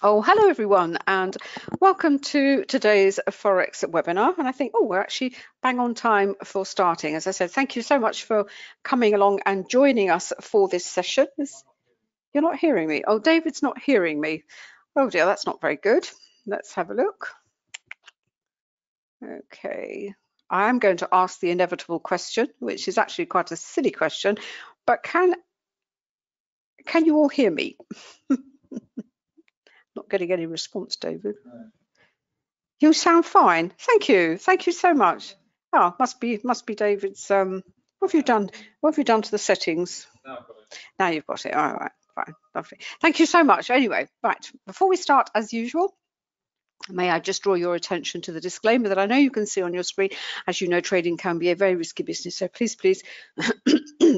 Oh, hello everyone, and welcome to today's Forex webinar. And I think, we're actually bang on time for starting. As I said, thank you so much for coming along and joining us for this session. You're not hearing me. Oh, David's not hearing me. Oh dear, that's not very good. Let's have a look. Okay. I'm going to ask the inevitable question, which is actually quite a silly question, but can you all hear me? Not getting any response, David. You sound fine. Thank you. Thank you so much. Oh, must be David's. What have you done? What have you done to the settings? Now you've got it. All right, fine, lovely. Thank you so much. Anyway, right. Before we start, as usual, may I just draw your attention to the disclaimer that I know you can see on your screen. As you know, trading can be a very risky business, so please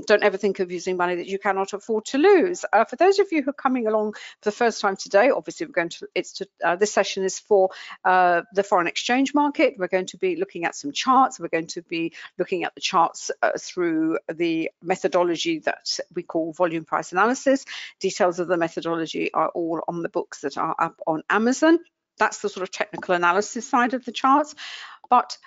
don't ever think of using money that you cannot afford to lose. For those of you who are coming along for the first time today, obviously this session is for the foreign exchange market. We're going to be looking at some charts. We're going to be looking at the charts through the methodology that we call volume price analysis. Details of the methodology are all on the books that are up on Amazon. That's the sort of technical analysis side of the charts. But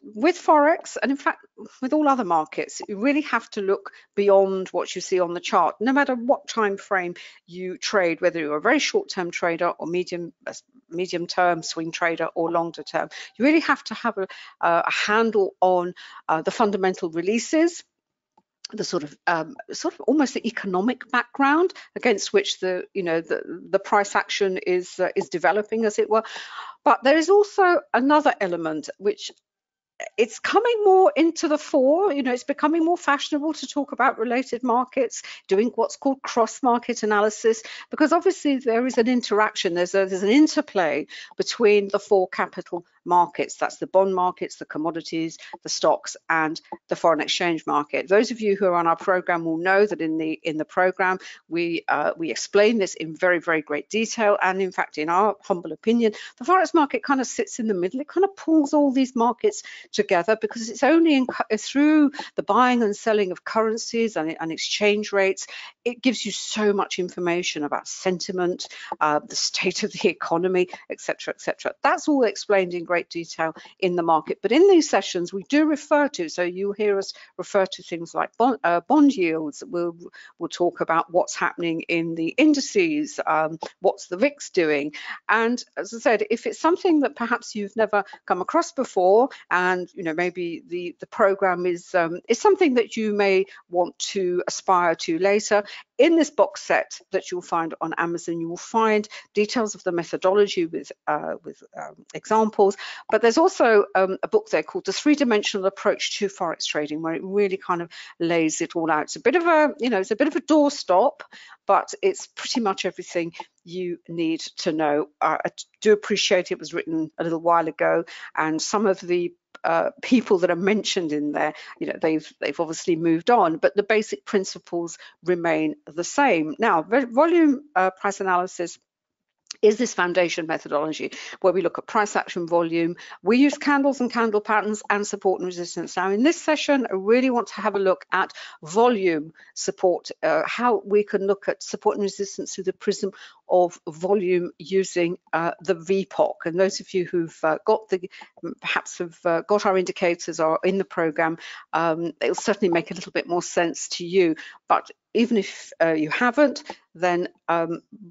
with Forex, and in fact, with all other markets, you really have to look beyond what you see on the chart. No matter what time frame you trade, whether you're a very short-term trader or medium-term swing trader or longer term, you really have to have a handle on the fundamental releases, the sort of almost the economic background against which the price action is developing, as it were. But there is also another element which it's coming more into the fore. It's becoming more fashionable to talk about related markets, doing what's called cross-market analysis, because obviously there is an interaction, there's an interplay between the four capital markets. That's the bond markets, the commodities, the stocks, and the foreign exchange market. Those of you who are on our program will know that in the program we explain this in very, very great detail. And in fact, in our humble opinion, the Forex market kind of sits in the middle. It kind of pulls all these markets together, because it's only through the buying and selling of currencies and exchange rates. It gives you so much information about sentiment, the state of the economy, etc., etc. That's all explained in great detail in the market. But in these sessions, we do refer to, so you hear us refer to things like bond yields. We'll talk about what's happening in the indices, what's the VIX doing. And as I said, if it's something that perhaps you've never come across before, and maybe the program is something that you may want to aspire to later, in this box set that you'll find on Amazon, you will find details of the methodology with examples. But there's also a book there called The Three-Dimensional Approach to Forex Trading, where it really kind of lays it all out. It's a bit of a, it's a bit of a doorstop, but it's pretty much everything you need to know. I do appreciate it was written a little while ago, and some of the people that are mentioned in there, they've obviously moved on, but the basic principles remain the same. Now, volume price analysis is this foundation methodology where we look at price action volume. We use candles and candle patterns and support and resistance. Now in this session, I really want to have a look at volume support, how we can look at support and resistance through the prism of volume using the VPOC. And those of you who've perhaps have got our indicators or in the program, it'll certainly make a little bit more sense to you. But even if you haven't, then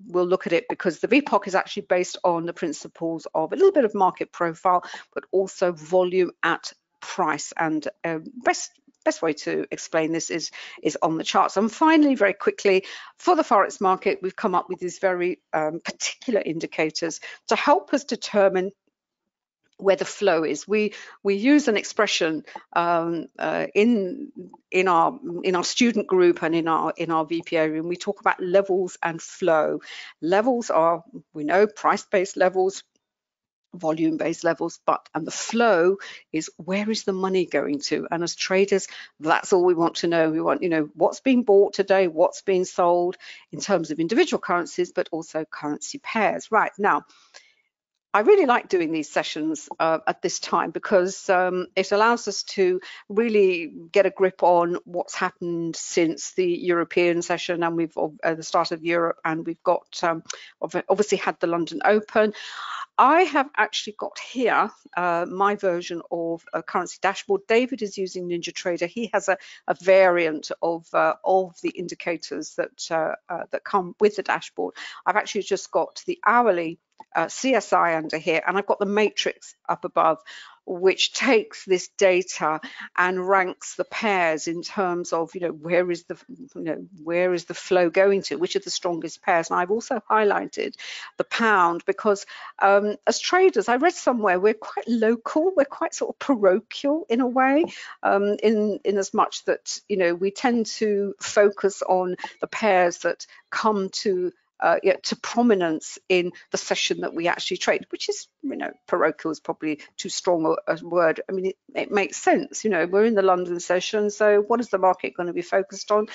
we'll look at it, because the VPOC is actually based on the principles of a little bit of market profile, but also volume at price. And best way to explain this is on the charts. And finally, very quickly, for the Forex market, we've come up with these very particular indicators to help us determine where the flow is. We use an expression in our student group and in our VP area, and we talk about levels and flow. Levels are, we know, price-based levels, volume-based levels, and the flow is, where is the money going to? And as traders, that's all we want to know. We want, what's being bought today, what's being sold in terms of individual currencies, but also currency pairs. Right now, I really like doing these sessions at this time because it allows us to really get a grip on what's happened since the European session, and we've the start of Europe, and we've got obviously had the London Open. I have actually got here my version of a currency dashboard. David is using NinjaTrader. He has a variant of the indicators that that come with the dashboard. I've actually just got the hourly CSI under here, and I've got the matrix up above, which takes this data and ranks the pairs in terms of, where is the flow going to, which are the strongest pairs. And I've also highlighted the pound because as traders, I read somewhere we're quite local, we're quite sort of parochial in a way, in as much that we tend to focus on the pairs that come to prominence in the session that we actually trade, which is, parochial is probably too strong a word. I mean, it makes sense. We're in the London session, so what is the market going to be focused on?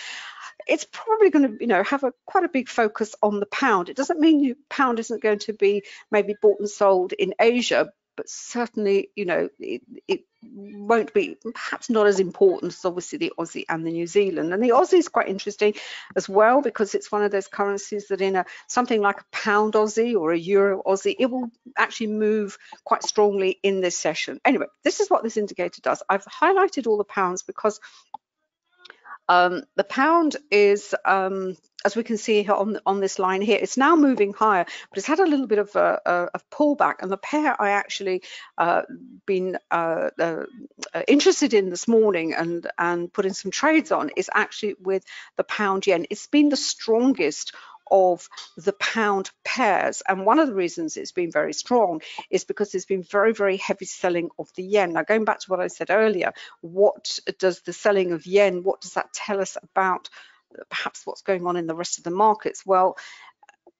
It's probably going to, have quite a big focus on the pound. It doesn't mean pound isn't going to be maybe bought and sold in Asia, but certainly, it won't be, perhaps not as important as obviously the Aussie and the New Zealand. And the Aussie is quite interesting as well because it's one of those currencies that in something like a pound Aussie or a euro Aussie, it will actually move quite strongly in this session. Anyway, this is what this indicator does. I've highlighted all the pounds because the pound is, as we can see here on this line here, it's now moving higher, but it's had a little bit of a pullback. And the pair I actually been interested in this morning and putting some trades on is actually with the pound yen. It's been the strongest of the pound pairs, and one of the reasons it's been very strong is because there's been very, very heavy selling of the yen. Now, going back to what I said earlier, what does the selling of yen, what does that tell us about perhaps what's going on in the rest of the markets? Well,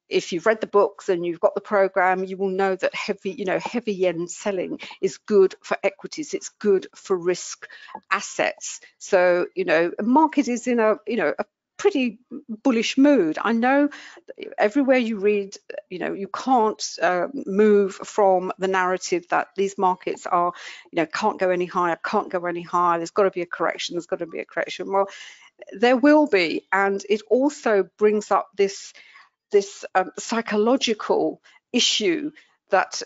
if you've read the books and you've got the program, you will know that heavy yen selling is good for equities. It's good for risk assets. So, the market is in a pretty bullish mood. I know everywhere you read, you can't move from the narrative that these markets are, can't go any higher, can't go any higher. There's got to be a correction. There's got to be a correction. Well, there will be, and it also brings up this psychological issue that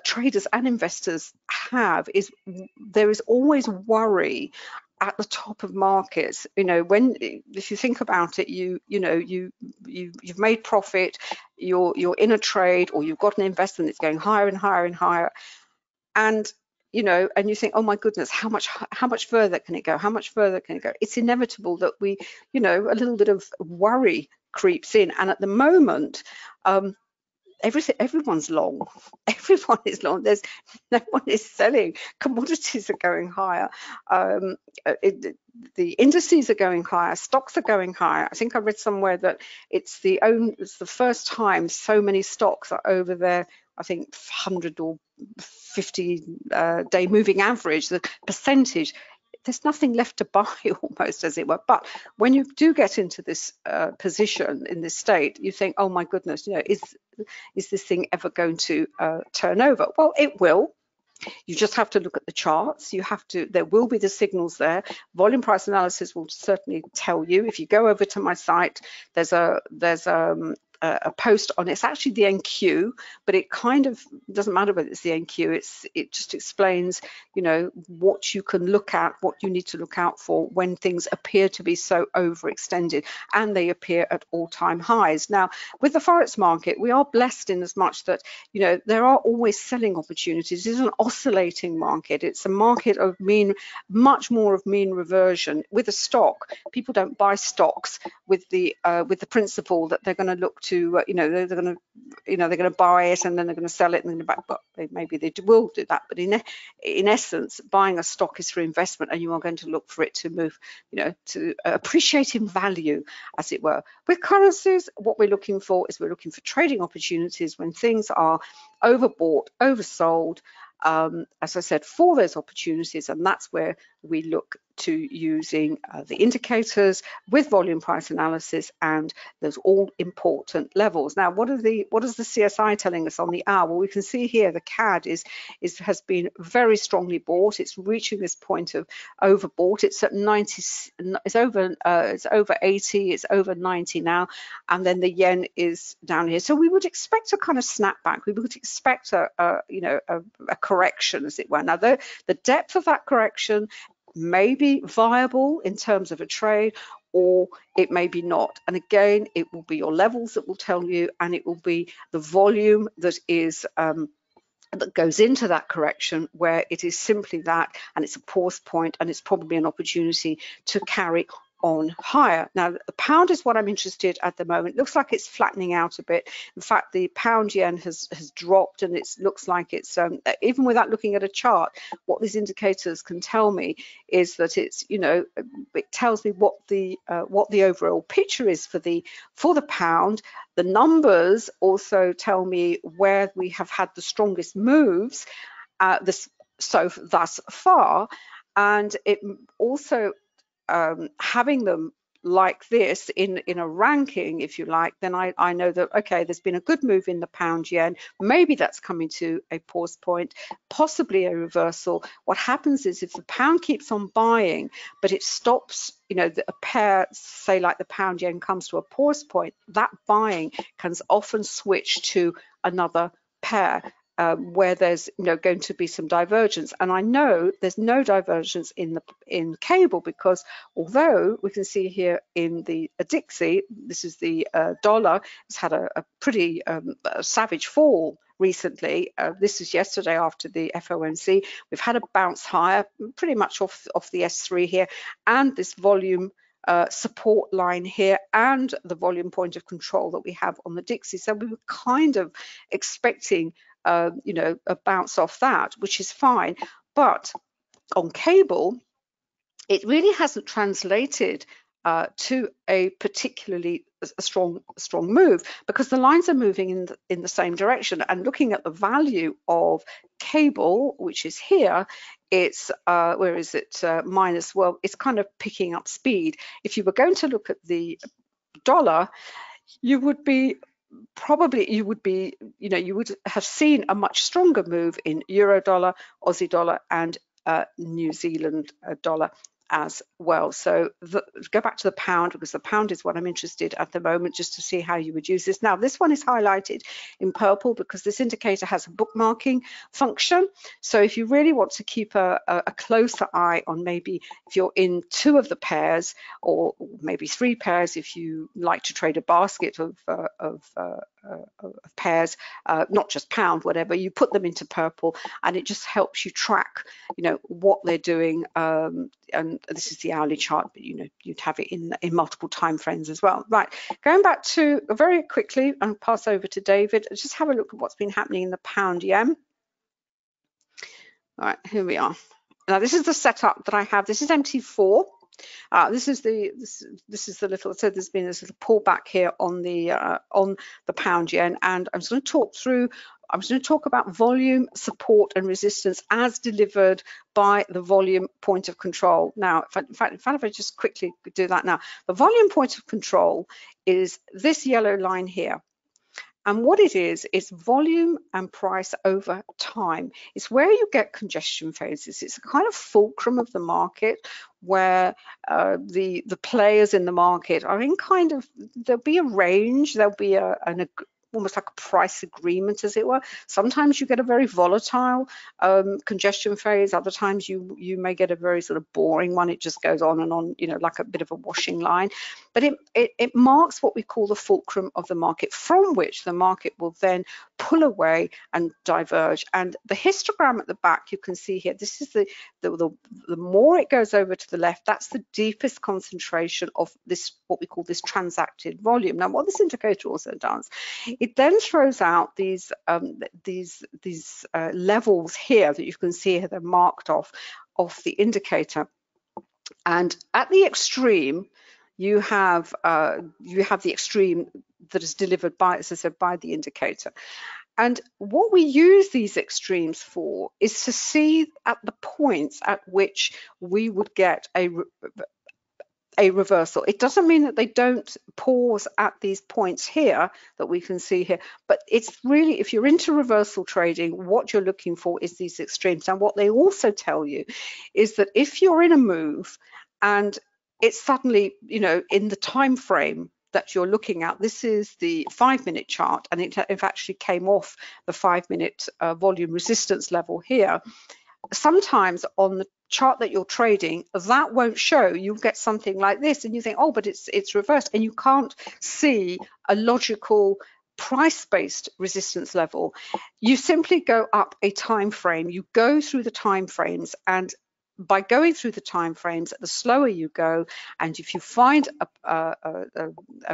traders and investors have, is there is always worry at the top of markets. If you think about it, you've made profit, you're in a trade, or you've got an investment that's going higher and higher and higher, and and you think, oh my goodness, how much further can it go? How much further can it go? It's inevitable that we, a little bit of worry creeps in, and at the moment, everyone's long. Everyone is long. No one is selling. Commodities are going higher. The indices are going higher. Stocks are going higher. I think I read somewhere that it's the first time so many stocks are over their, I think, 100 or 50 day moving average. The percentage. There's nothing left to buy almost, as it were. But when you do get into this position in this state, you think, oh my goodness, is this thing ever going to turn over? Well, it will. You just have to look at the charts. There will be the signals there. Volume price analysis will certainly tell you. If you go over to my site, there's a post on, it's actually the NQ, but it kind of doesn't matter whether it's the NQ. It just explains, what you can look at, what you need to look out for when things appear to be so overextended, and they appear at all-time highs. Now, with the Forex market, we are blessed in as much that, there are always selling opportunities. It's an oscillating market. It's a market of much more of mean reversion. With a stock, people don't buy stocks with the principle that they're going to look to, they're going to buy it and then they're going to sell it and then back. But maybe they will do that. But in essence, buying a stock is for investment, and you are going to look for it to move, to appreciate in value, as it were. With currencies, what we're looking for is trading opportunities when things are overbought, oversold. As I said, for those opportunities, and that's where we look to using the indicators with volume price analysis and those all important levels. Now, what is the CSI telling us on the hour? Well, we can see here the CAD has been very strongly bought. It's reaching this point of overbought. It's at 90. It's over 80. It's over 90 now, and then the yen is down here. So we would expect a kind of snapback. We would expect a correction, as it were. Now, the depth of that correction may be viable in terms of a trade, or it may be not. And again, it will be your levels that will tell you, and it will be the volume that is that goes into that correction, where it is simply that, and it's a pause point, and it's probably an opportunity to carry on higher. Now, the pound is what I'm interested at the moment. It looks like it's flattening out a bit. In fact, the pound yen has dropped, and it looks like it's even without looking at a chart, what these indicators can tell me is that it's, it tells me what the overall picture is for the pound. The numbers also tell me where we have had the strongest moves thus far, and it also having them like this in a ranking, if you like, then I know that, okay, there's been a good move in the pound yen. Maybe that's coming to a pause point, possibly a reversal. What happens is, if the pound keeps on buying, but it stops, a pair, say like the pound yen, comes to a pause point, that buying can often switch to another pair. Where there's going to be some divergence, and I know there's no divergence in cable, because although we can see here in the Dixie, this is the dollar, it's had a pretty savage fall recently. This is yesterday after the FOMC. We've had a bounce higher, pretty much off the S3 here, and this volume support line here, and the volume point of control that we have on the Dixie. So we were kind of expecting a bounce off that, which is fine. But on cable, it really hasn't translated to a particularly strong move, because the lines are moving in the same direction. And looking at the value of cable, which is here, it's where is it, minus, well, it's kind of picking up speed. If you were going to look at the dollar, you would have seen a much stronger move in euro dollar, Aussie dollar, and New Zealand dollar as well. So go back to the pound, because the pound is what I'm interested at the moment, just to see how you would use this. Now, this one is highlighted in purple because this indicator has a bookmarking function. So if you really want to keep a closer eye on, maybe if you're in two of the pairs, or maybe three pairs, if you like to trade a basket of pairs, not just pound, whatever, you put them into purple, and it just helps you track, what they're doing. And this is the hourly chart, but you'd have it in multiple time frames as well. Right, going back to very quickly, and pass over to David. Just have a look at what's been happening in the pound yen. All right, here we are. Now, this is the setup that I have. This is MT4. This is the little, so there's been this little pullback here on the pound yen, and I'm just going to talk about volume, support, and resistance as delivered by the volume point of control. Now, in fact, if I just quickly do that now, the volume point of control is this yellow line here. And what it is volume and price over time. It's where you get congestion phases. It's a kind of fulcrum of the market, where the players in the market are in kind of, there'll be a range, there'll be almost like a price agreement, as it were. Sometimes you get a very volatile congestion phase. Other times you may get a very sort of boring one. It just goes on and on, like a bit of a washing line. But it marks what we call the fulcrum of the market, from which the market will then pull away and diverge. And the histogram at the back, you can see here, this is the more it goes over to the left, that's the deepest concentration of this, what we call this transacted volume. Now, what this indicator also does, it then throws out these levels here that you can see here. They're marked off the indicator, and at the extreme, you have the extreme that is delivered by, as I said, by the indicator. And what we use these extremes for is to see at the points at which we would get a reversal. It doesn't mean that they don't pause at these points here that we can see here, but it's really, if you're into reversal trading, what you're looking for is these extremes. And what they also tell you is that if you're in a move and it's suddenly, you know, in the time frame that you're looking at, this is the 5-minute chart, and it actually came off the 5-minute volume resistance level here. Sometimes on the chart that you're trading, that won't show. You'll get something like this and you think, oh, but it's reversed, and you can't see a logical price-based resistance level. You simply go up a time frame, you go through the time frames, and by going through the time frames, the slower you go, and if you find a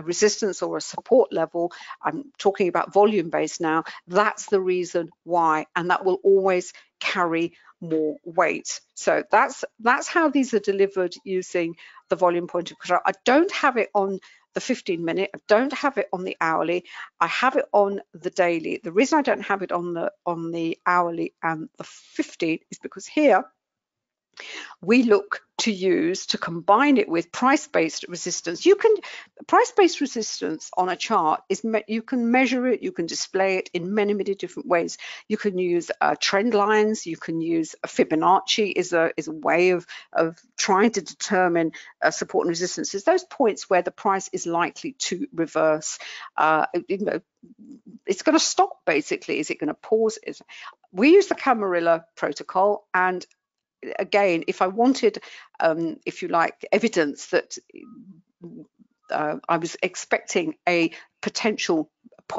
resistance or a support level, I'm talking about volume based now, that's the reason why, and that will always carry more weight. So that's how these are delivered using the volume point of control. I don't have it on the 15-minute, I don't have it on the hourly, I have it on the daily. The reason I don't have it on the hourly and the 15 is because here we look to use to combine it with price-based resistance. You can price-based resistance on a chart is you can measure it, you can display it in many different ways. You can use trend lines, you can use a Fibonacci is a way of trying to determine support and resistance. It's those points where the price is likely to reverse. You know, it's going to stop basically. Is it going to pause? We use the Camarilla protocol, and again, if I wanted, if you like, evidence that I was expecting a potential,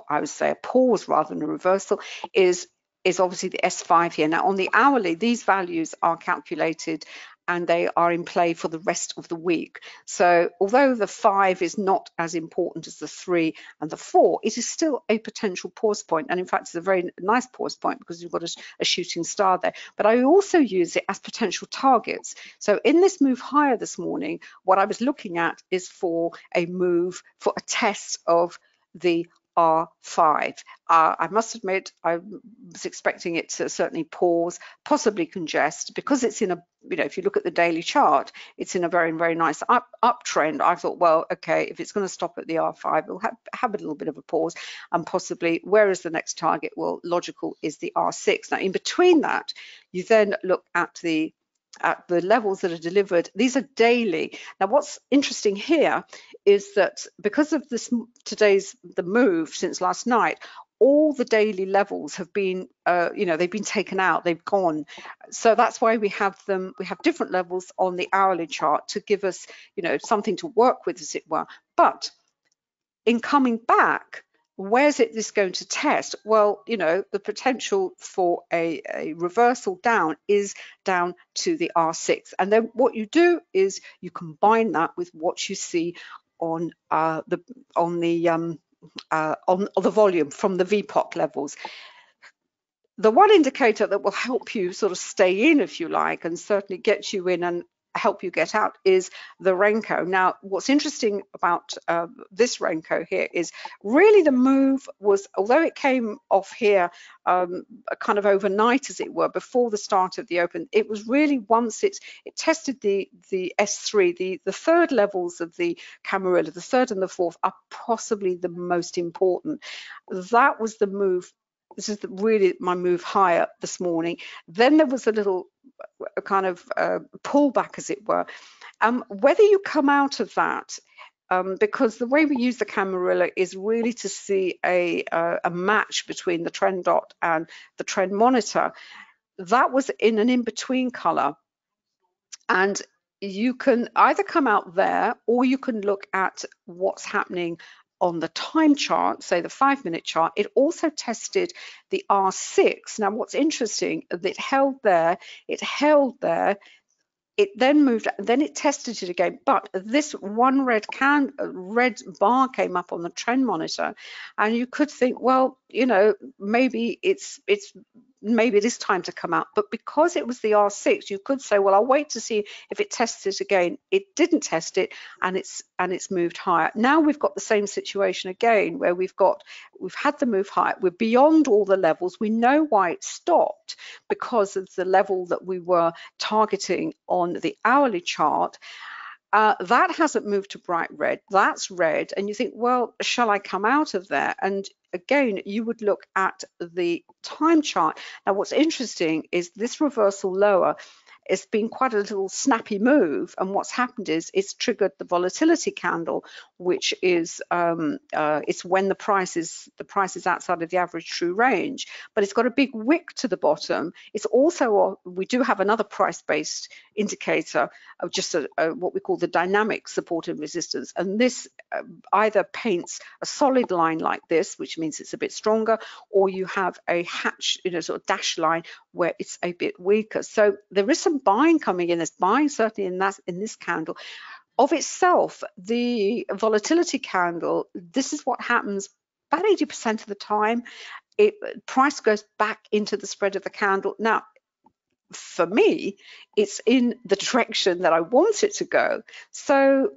I would say a pause rather than a reversal, is obviously the S5 here. Now on the hourly, these values are calculated and they are in play for the rest of the week. So although the 5 is not as important as the 3 and the 4, it is still a potential pause point. And in fact, it's a very nice pause point because you've got a shooting star there. But I also use it as potential targets. So in this move higher this morning, what I was looking at is for a move, for a test of the R5. I must admit, I was expecting it to certainly pause, possibly congest, because it's in a, you know, if you look at the daily chart, it's in a very nice uptrend. I thought, well, okay, if it's going to stop at the R5, we'll have a little bit of a pause, and possibly, where is the next target? Well, logical is the R6. Now, in between that, you then look at the levels that are delivered. These are daily. Now, what's interesting here is that because of this the move since last night, all the daily levels have been, you know, they've been taken out, they've gone. So that's why we have them. We have different levels on the hourly chart to give us, you know, something to work with, as it were. But in coming back, where's this going to test? Well, you know, the potential for a reversal down is down to the R6. And then what you do is you combine that with what you see on the volume from the VPOC levels. The one indicator that will help you sort of stay in, if you like, and certainly get you in and help you get out is the Renko. Now, what's interesting about this Renko here is really the move was, although it came off here kind of overnight, as it were, before the start of the open, it was really once it tested the S3, the third levels of the Camarilla, the third and the fourth are possibly the most important. That was the move. This is really my move higher this morning. Then there was a little kind of pullback, as it were. Whether you come out of that, because the way we use the Camarilla is really to see a match between the trend dot and the trend monitor. That was in an in-between color. And you can either come out there, or you can look at what's happening on the time chart, say the 5-minute chart. It also tested the R6. Now, what's interesting, it held there, it then moved, then it tested it again, but this one red bar came up on the trend monitor, and you could think, well, you know, maybe maybe it is time to come out. But because it was the R6, you could say, well, I'll wait to see if it tests it again. It didn't test it, and it's moved higher. Now we've got the same situation again, where we've had the move higher. We're beyond all the levels. We know why it stopped, because of the level that we were targeting on the hourly chart. That hasn't moved to bright red. That's red, and you think, well, shall I come out of there? And again, you would look at the time chart. Now, what's interesting is this reversal lower. It's been quite a little snappy move, and what's happened is it's triggered the volatility candle, which is it's when the price is outside of the average true range, but it's got a big wick to the bottom. It's also we do have another price-based indicator of just what we call the dynamic support and resistance, and this either paints a solid line like this, which means it's a bit stronger, or you have a hatch, sort of dash line where it's a bit weaker. So there is some buying coming in. There's buying certainly in this candle. Of itself, the volatility candle, this is what happens about 80% of the time. Price goes back into the spread of the candle. Now, for me, it's in the direction that I want it to go. So,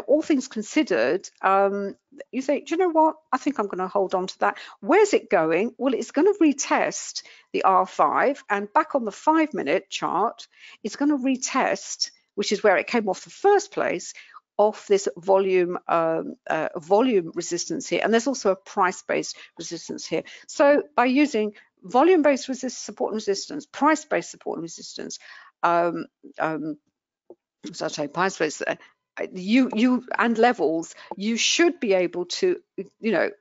all things considered, you think, do you know what? I think I'm going to hold on to that. Where's it going? Well, it's going to retest the R5, and back on the 5-minute chart, it's going to retest, which is where it came off the first place, off this volume resistance here. And there's also a price-based resistance here. So by using volume-based support and resistance, price-based support and resistance, price-based, you and levels, you should be able to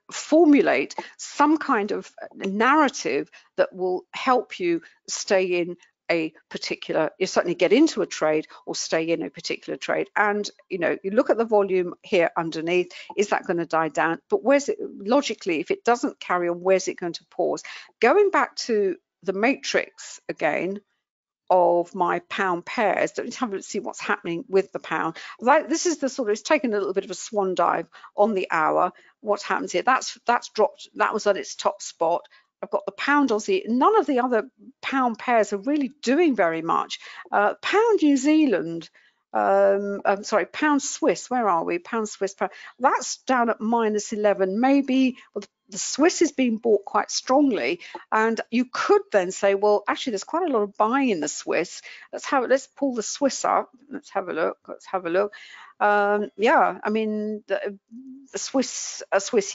formulate some kind of narrative that will help you stay in a particular, you certainly get into a trade or stay in a particular trade. And you look at the volume here underneath, is that going to die down? But where's it, logically, if it doesn't carry on, where's it going to pause? Going back to the matrix again of my pound pairs, let's have a see what's happening with the pound. This is the sort of, it's taken a little bit of a swan dive on the hour. What happens here? That's dropped. That was at its top spot. I've got the pound Aussie. None of the other pound pairs are really doing very much. Pound New Zealand, I'm sorry, pound Swiss, where are we? Pound Swiss, that's down at -11. Maybe, well, the Swiss is being bought quite strongly, and you could then say, well, actually, there's quite a lot of buying in the Swiss. Let's pull the Swiss up. Let's have a look. Yeah, I mean, the Swiss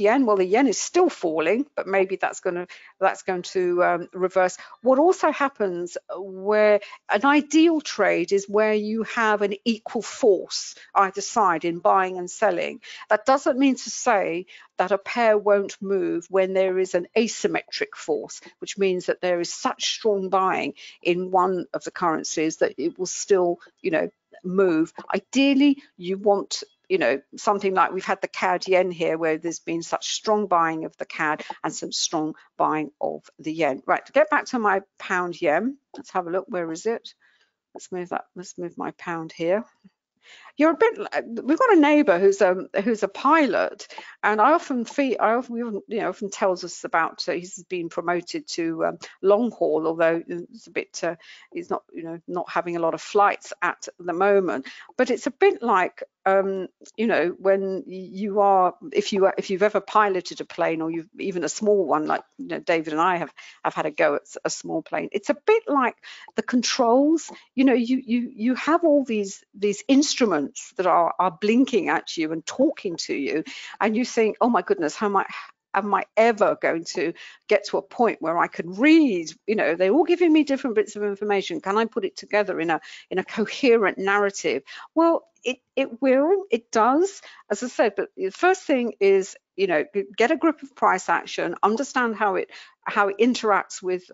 yen. Well, the yen is still falling, but maybe that's going to reverse. What also happens, where an ideal trade is where you have an equal force either side in buying and selling. That doesn't mean to say that a pair won't move when there is an asymmetric force, which means that there is such strong buying in one of the currencies that it will still, move. Ideally, you want, something like we've had the CAD yen here, where there's been such strong buying of the CAD and some strong buying of the yen. Right, to get back to my pound yen, let's have a look. Where is it? Let's move my pound here. You're a bit. We've got a neighbour who's a pilot, and I often tells us about he's been promoted to long haul, although it's a bit he's not not having a lot of flights at the moment. But it's a bit like when you are, if you've ever piloted a plane, or you've even a small one, like David and I have had a go at a small plane. It's a bit like the controls. You have all these instruments that are blinking at you and talking to you, and you think, oh my goodness, how am I ever going to get to a point where I can read? They're all giving me different bits of information. Can I put it together in a coherent narrative? Well, it does, as I said. But the first thing is, get a grip of price action, understand how it interacts with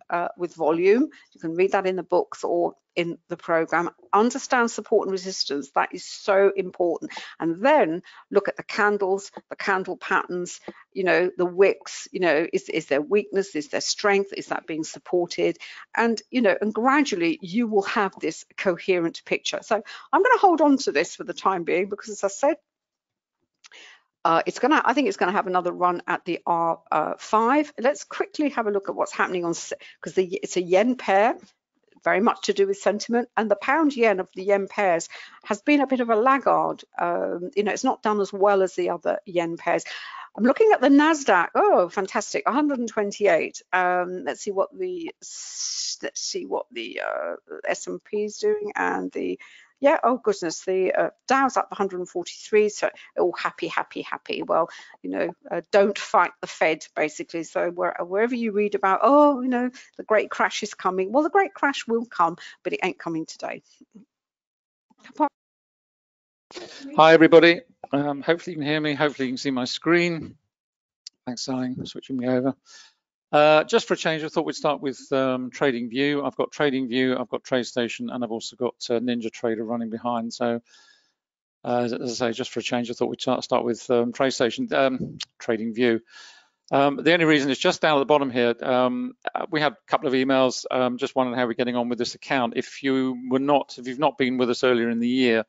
volume. You can read that in the books or in the program. Understand support and resistance. That is so important. And then look at the candles, the candle patterns, the wicks, is there weakness, is there strength, is that being supported? And and gradually you will have this coherent picture. So I'm going to hold on to this for the time being, because as I said, I think it's gonna have another run at the R5. Let's quickly have a look at what's happening on, because it's a yen pair, very much to do with sentiment, and the pound yen of the yen pairs has been a bit of a laggard. It's not done as well as the other yen pairs. I'm looking at the Nasdaq. Oh, fantastic, 128. Let's see what the S&P is doing, and the oh goodness, the Dow's up 143. So happy. Well, don't fight the Fed, basically. So wherever you read about, the great crash is coming. Well, the great crash will come, but it ain't coming today. Hi everybody. Hopefully you can hear me. Hopefully you can see my screen. Thanks, darling, for switching me over. Just for a change, I thought we'd start with TradingView. I've got TradingView, I've got Tradestation, and I've also got NinjaTrader running behind. So as I say, just for a change, I thought we'd start with TradingView. The only reason is just down at the bottom here. We had a couple of emails just wondering how we're getting on with this account. If you've not been with us earlier in the year,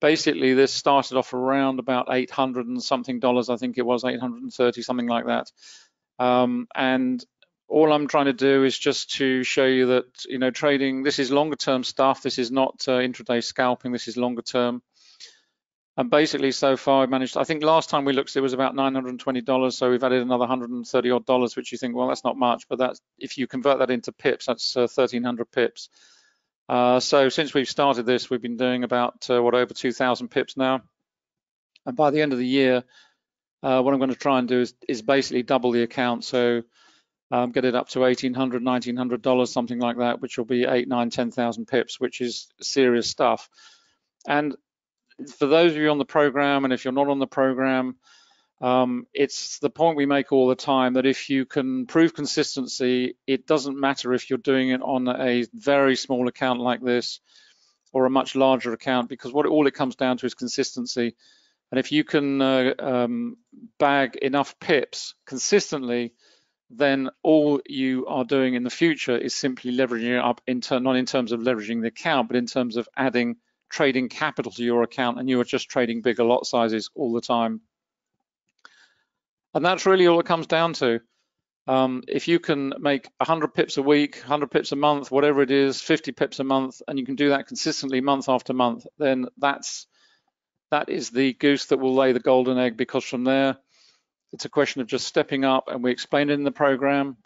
basically this started off around about $800 and something, I think it was 830, something like that. And all I'm trying to do is just to show you that, trading, this is longer term stuff. This is not intraday scalping. This is longer term. And basically so far I managed, I think last time we looked, it was about $920. So we've added another $130 odd, which you think, well, that's not much, but that's, if you convert that into pips, that's 1,300 pips. So since we've started this, we've been doing about over 2,000 pips now. And by the end of the year, what I'm going to try and do is basically double the account. So get it up to $1,800, $1,900, something like that, which will be 8, 9, 10,000 pips, which is serious stuff. And for those of you on the program, and if you're not on the program, it's the point we make all the time that if you can prove consistency, it doesn't matter if you're doing it on a very small account like this or a much larger account, because all it comes down to is consistency. And if you can bag enough pips consistently, then all you are doing in the future is simply leveraging it up, not in terms of leveraging the account, but in terms of adding trading capital to your account, and you are just trading bigger lot sizes all the time. And that's really all it comes down to. If you can make 100 pips a week, 100 pips a month, whatever it is, 50 pips a month, and you can do that consistently month after month, then that is the goose that will lay the golden egg, because from there, it's a question of just stepping up, and we explain it in the program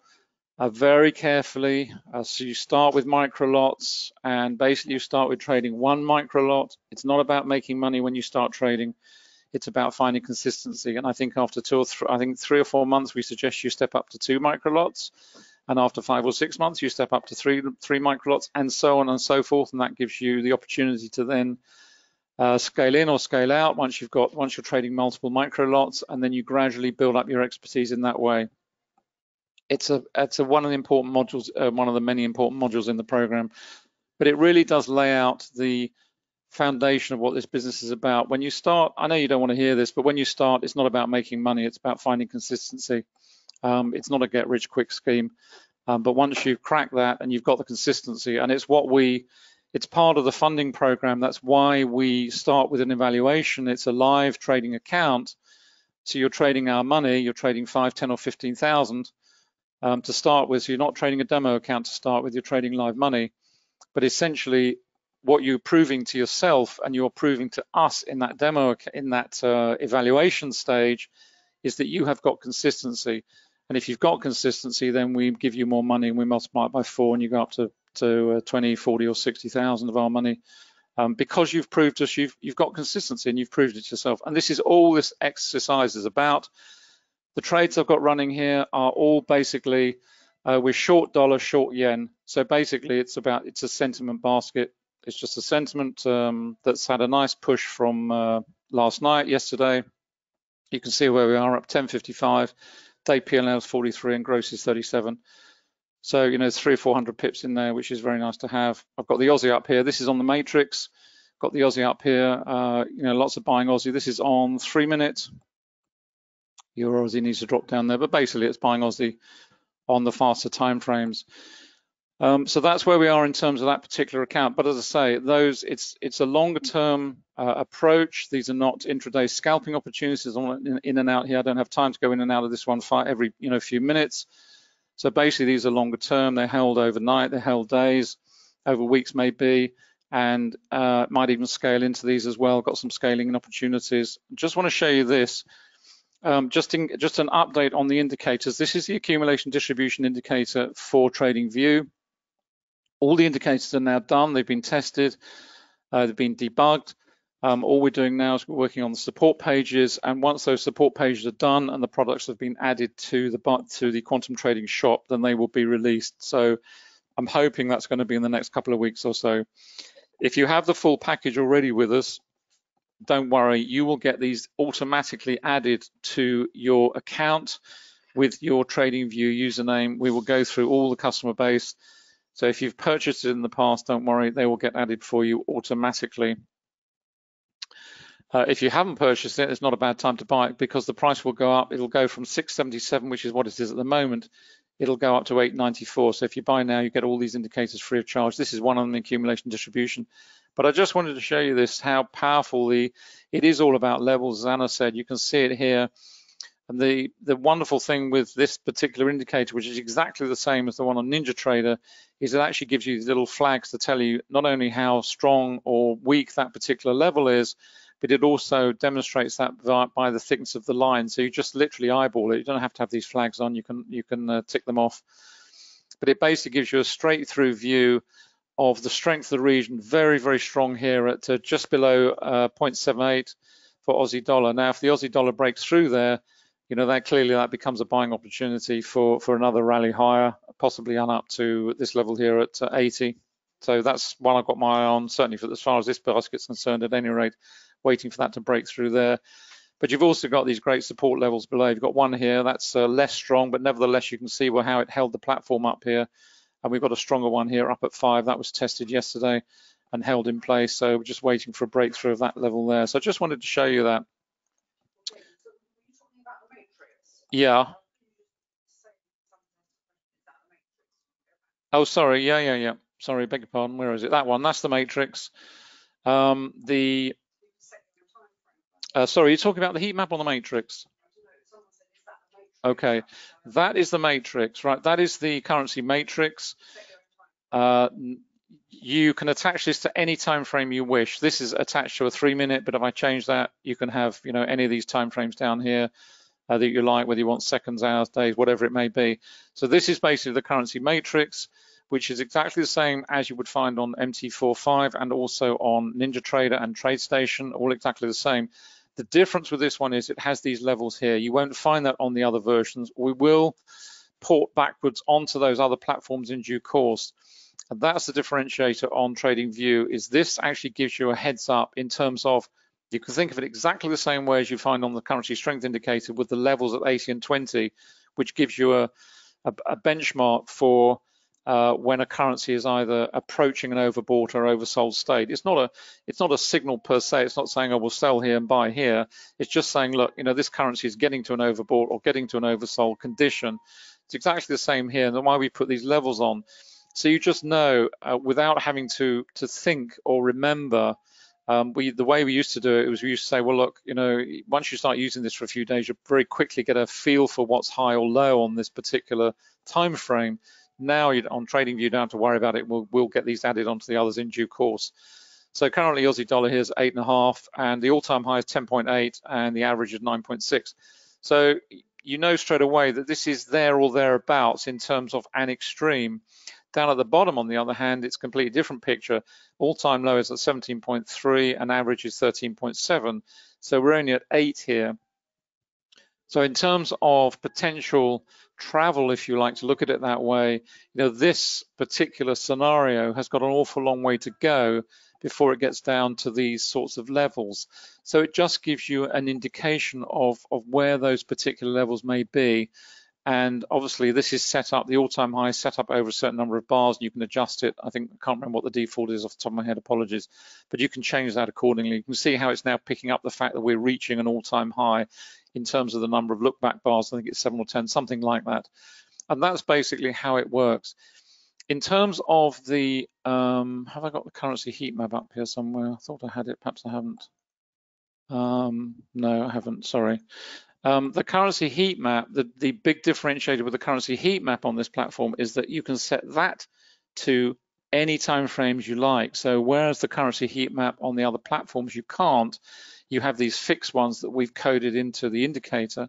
very carefully. So you start with micro lots, and basically you start with trading one micro lot. It's not about making money when you start trading. It's about finding consistency. And I think after 3 or 4 months, we suggest you step up to 2 micro lots. And after 5 or 6 months, you step up to three micro lots, and so on and so forth. And that gives you the opportunity to then scale in or scale out once you're trading multiple micro lots, and then you gradually build up your expertise in that way. It's one of the important modules, one of the many important modules in the program, but it really does lay out the foundation of what this business is about. When you start, I know you don't want to hear this, but when you start, it's not about making money, it's about finding consistency. It's not a get rich quick scheme, but once you've cracked that and you've got the consistency, and it's part of the funding program. That's why we start with an evaluation. It's a live trading account, so you're trading our money, you're trading 5, 10 or 15,000 to start with. So you're not trading a demo account to start with, you're trading live money. But essentially what you're proving to yourself and you're proving to us in that evaluation stage is that you have got consistency. And if you've got consistency, then we give you more money, and we multiply it by 4, and you go up to 20, 40 or 60,000 of our money, because you've proved us you've got consistency and you've proved it yourself. And this is all this exercise is about. The trades I've got running here are all basically with short dollar, short yen. So basically it's a sentiment basket. It's just a sentiment that's had a nice push from last night, yesterday. You can see where we are, up 10.55. Day P&L is 43 and gross is 37. So, there's 300 or 400 pips in there, which is very nice to have. I've got the Aussie up here. This is on the matrix. Got the Aussie up here. Lots of buying Aussie. This is on 3 minutes. Your Aussie needs to drop down there, but basically it's buying Aussie on the faster time frames. So that's where we are in terms of that particular account. But as I say, it's a longer term approach. These are not intraday scalping opportunities in and out here. I don't have time to go in and out of this one every few minutes. So basically, these are longer term. They're held overnight. They're held days, over weeks maybe, and might even scale into these as well. Got some scaling and opportunities. Just want to show you this. Just an update on the indicators. This is the accumulation distribution indicator for TradingView. All the indicators are now done. They've been tested. They've been debugged. All we're doing now is we're working on the support pages, and once those support pages are done and the products have been added to the quantum trading shop, then they will be released. So I'm hoping that's going to be in the next couple of weeks or so. If you have the full package already with us, don't worry, you will get these automatically added to your account with your TradingView username. We will go through all the customer base. So if you've purchased it in the past, don't worry, they will get added for you automatically. If you haven't purchased it, it's not a bad time to buy it because the price will go up. It'll go from 677, which is what it is at the moment. It'll go up to 894. So if you buy now, you get all these indicators free of charge. This is one on the accumulation distribution. But I just wanted to show you this, how powerful it is all about levels. As Anna said, you can see it here. And the wonderful thing with this particular indicator, which is exactly the same as the one on NinjaTrader, is it actually gives you these little flags to tell you not only how strong or weak that particular level is, but it also demonstrates that by the thickness of the line. So you just literally eyeball it. You don't have to have these flags on. You can tick them off. But it basically gives you a straight through view of the strength of the region. Very, very strong here at just below 0.78 for Aussie dollar. Now, if the Aussie dollar breaks through there, that becomes a buying opportunity for another rally higher, possibly on up to this level here at 80. So that's one I've got my eye on, certainly for as far as this basket's concerned, at any rate, waiting for that to break through there. But you've also got these great support levels below. You've got one here that's less strong, but nevertheless, you can see how it held the platform up here. And we've got a stronger one here up at 5. That was tested yesterday and held in place. So we're just waiting for a breakthrough of that level there. So I just wanted to show you that. Yeah. Oh, sorry. Yeah. Sorry, beg your pardon. Where is it? That one. That's the matrix. Sorry, you're talking about the heat map on the matrix? Okay, that is the matrix, right? That is the currency matrix. You can attach this to any time frame you wish. This is attached to a 3-minute, but if I change that, you can have any of these time frames down here that you like, whether you want seconds, hours, days, whatever it may be. So this is basically the currency matrix, which is exactly the same as you would find on MT4 and also on NinjaTrader and Tradestation, all exactly the same. The difference with this one is it has these levels here. You won't find that on the other versions. We will port backwards onto those other platforms in due course. And that's the differentiator on TradingView, is this actually gives you a heads up in terms of, you can think of it exactly the same way as you find on the currency strength indicator with the levels at 80 and 20, which gives you a benchmark for when a currency is either approaching an overbought or oversold state. It's not a signal per se. It's not saying, oh, we'll sell here and buy here. It's just saying, look, this currency is getting to an overbought or getting to an oversold condition. It's exactly the same here, and that's why we put these levels on. So you just know without having to think or remember. The way we used to do it was we used to say, well, look, once you start using this for a few days, you'll very quickly get a feel for what's high or low on this particular time frame. Now on TradingView, you don't have to worry about it. We'll get these added onto the others in due course. So currently Aussie dollar here is 8.5, and the all-time high is 10.8, and the average is 9.6. So you know straight away that this is there or thereabouts in terms of an extreme. Down at the bottom, on the other hand, it's a completely different picture. All-time low is at 17.3 and average is 13.7. So we're only at 8 here. So in terms of potential travel, if you like to look at it that way, this particular scenario has got an awful long way to go before it gets down to these sorts of levels. So it just gives you an indication of where those particular levels may be. And obviously this is set up, the all-time high is set up over a certain number of bars, and you can adjust it. I can't remember what the default is off the top of my head, apologies, but you can change that accordingly. You can see how it's now picking up the fact that we're reaching an all-time high in terms of the number of look-back bars. I think it's 7 or 10, something like that. And that's basically how it works. In terms of the, have I got the currency heat map up here somewhere? I thought I had it, perhaps I haven't. No, I haven't, sorry. The currency heat map, the big differentiator with the currency heat map on this platform is that you can set that to any time frames you like. So whereas the currency heat map on the other platforms you can't, you have these fixed ones that we've coded into the indicator.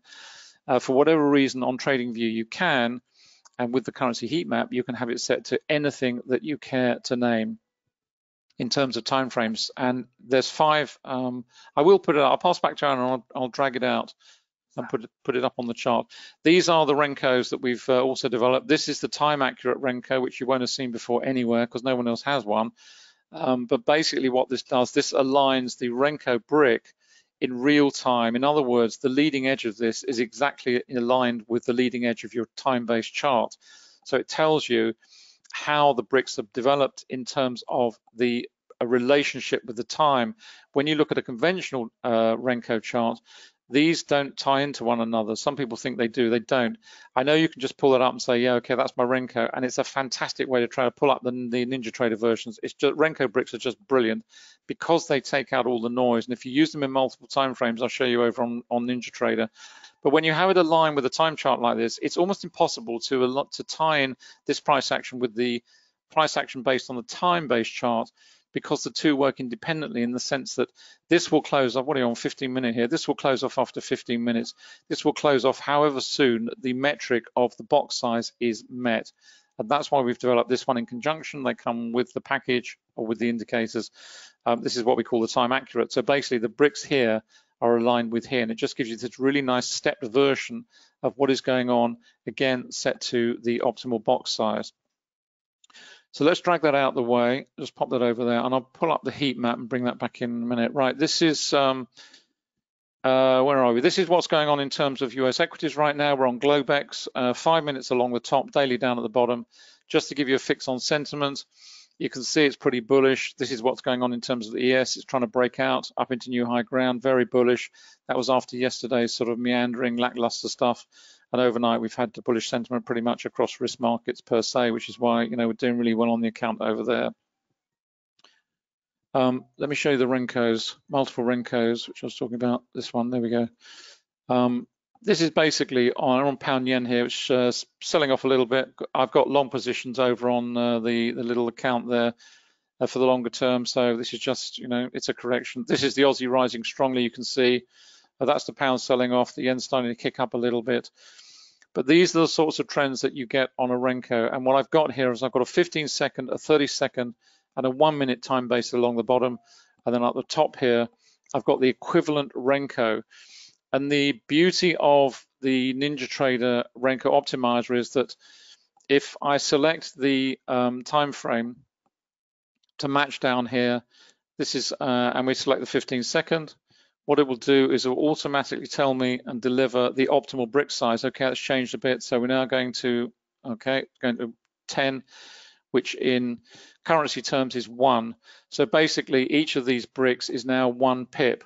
For whatever reason on TradingView you can, and with the currency heat map you can have it set to anything that you care to name in terms of timeframes. And there's 5. I will put it up. I'll pass back to Aaron and I'll drag it out and put it up on the chart. These are the Renkos that we've also developed. This is the time accurate Renko, which you won't have seen before anywhere because no one else has one. But basically what this does, this aligns the Renko brick in real time. In other words, the leading edge of this is exactly aligned with the leading edge of your time-based chart. So it tells you how the bricks have developed in terms of a relationship with the time. When you look at a conventional Renko chart, these don't tie into one another. Some people think they do, they don't. I know you can just pull it up and say, yeah, okay, that's my Renko, and it's a fantastic way to try to pull up the NinjaTrader versions. It's just, Renko bricks are just brilliant because they take out all the noise, and if you use them in multiple time frames, I'll show you over on NinjaTrader. But when you have it aligned with a time chart like this, it's almost impossible to tie in this price action with the price action based on the time-based chart, because the two work independently in the sense that this will close off, what are you on, 15 minute here? This will close off after 15 minutes. This will close off however soon the metric of the box size is met. And that's why we've developed this one in conjunction. They come with the package or with the indicators. This is what we call the time accurate. So basically the bricks here are aligned with here, and it just gives you this really nice stepped version of what is going on, again, set to the optimal box size. So let's drag that out the way, just pop that over there, and I'll pull up the heat map and bring that back in a minute. Right, this is, where are we? This is what's going on in terms of US equities right now. We're on Globex, 5 minutes along the top, daily down at the bottom. Just to give you a fix on sentiment, you can see it's pretty bullish. This is what's going on in terms of the ES. It's trying to break out up into new high ground, very bullish. That was after yesterday's sort of meandering, lackluster stuff. And overnight, we've had the bullish sentiment pretty much across risk markets per se, which is why, you know, we're doing really well on the account over there. Let me show you the Renkos, multiple Renkos, which I was talking about. This one, there we go. This is basically on pound yen here, which is selling off a little bit. I've got long positions over on the little account there for the longer term. So this is just, you know, it's a correction. This is the Aussie rising strongly, you can see. That's the pound selling off, the yen starting to kick up a little bit. But these are the sorts of trends that you get on a Renko. And what I've got here is I've got a 15-second, a 30-second, and a 1 minute time base along the bottom. And then at the top here, I've got the equivalent Renko. And the beauty of the NinjaTrader Renko Optimizer is that if I select the time frame to match down here, this is, and we select the 15-second, what it will do is it will automatically tell me and deliver the optimal brick size. Okay, that's changed a bit. So we're now going to, okay, going to 10, which in currency terms is 1. So basically each of these bricks is now 1 pip.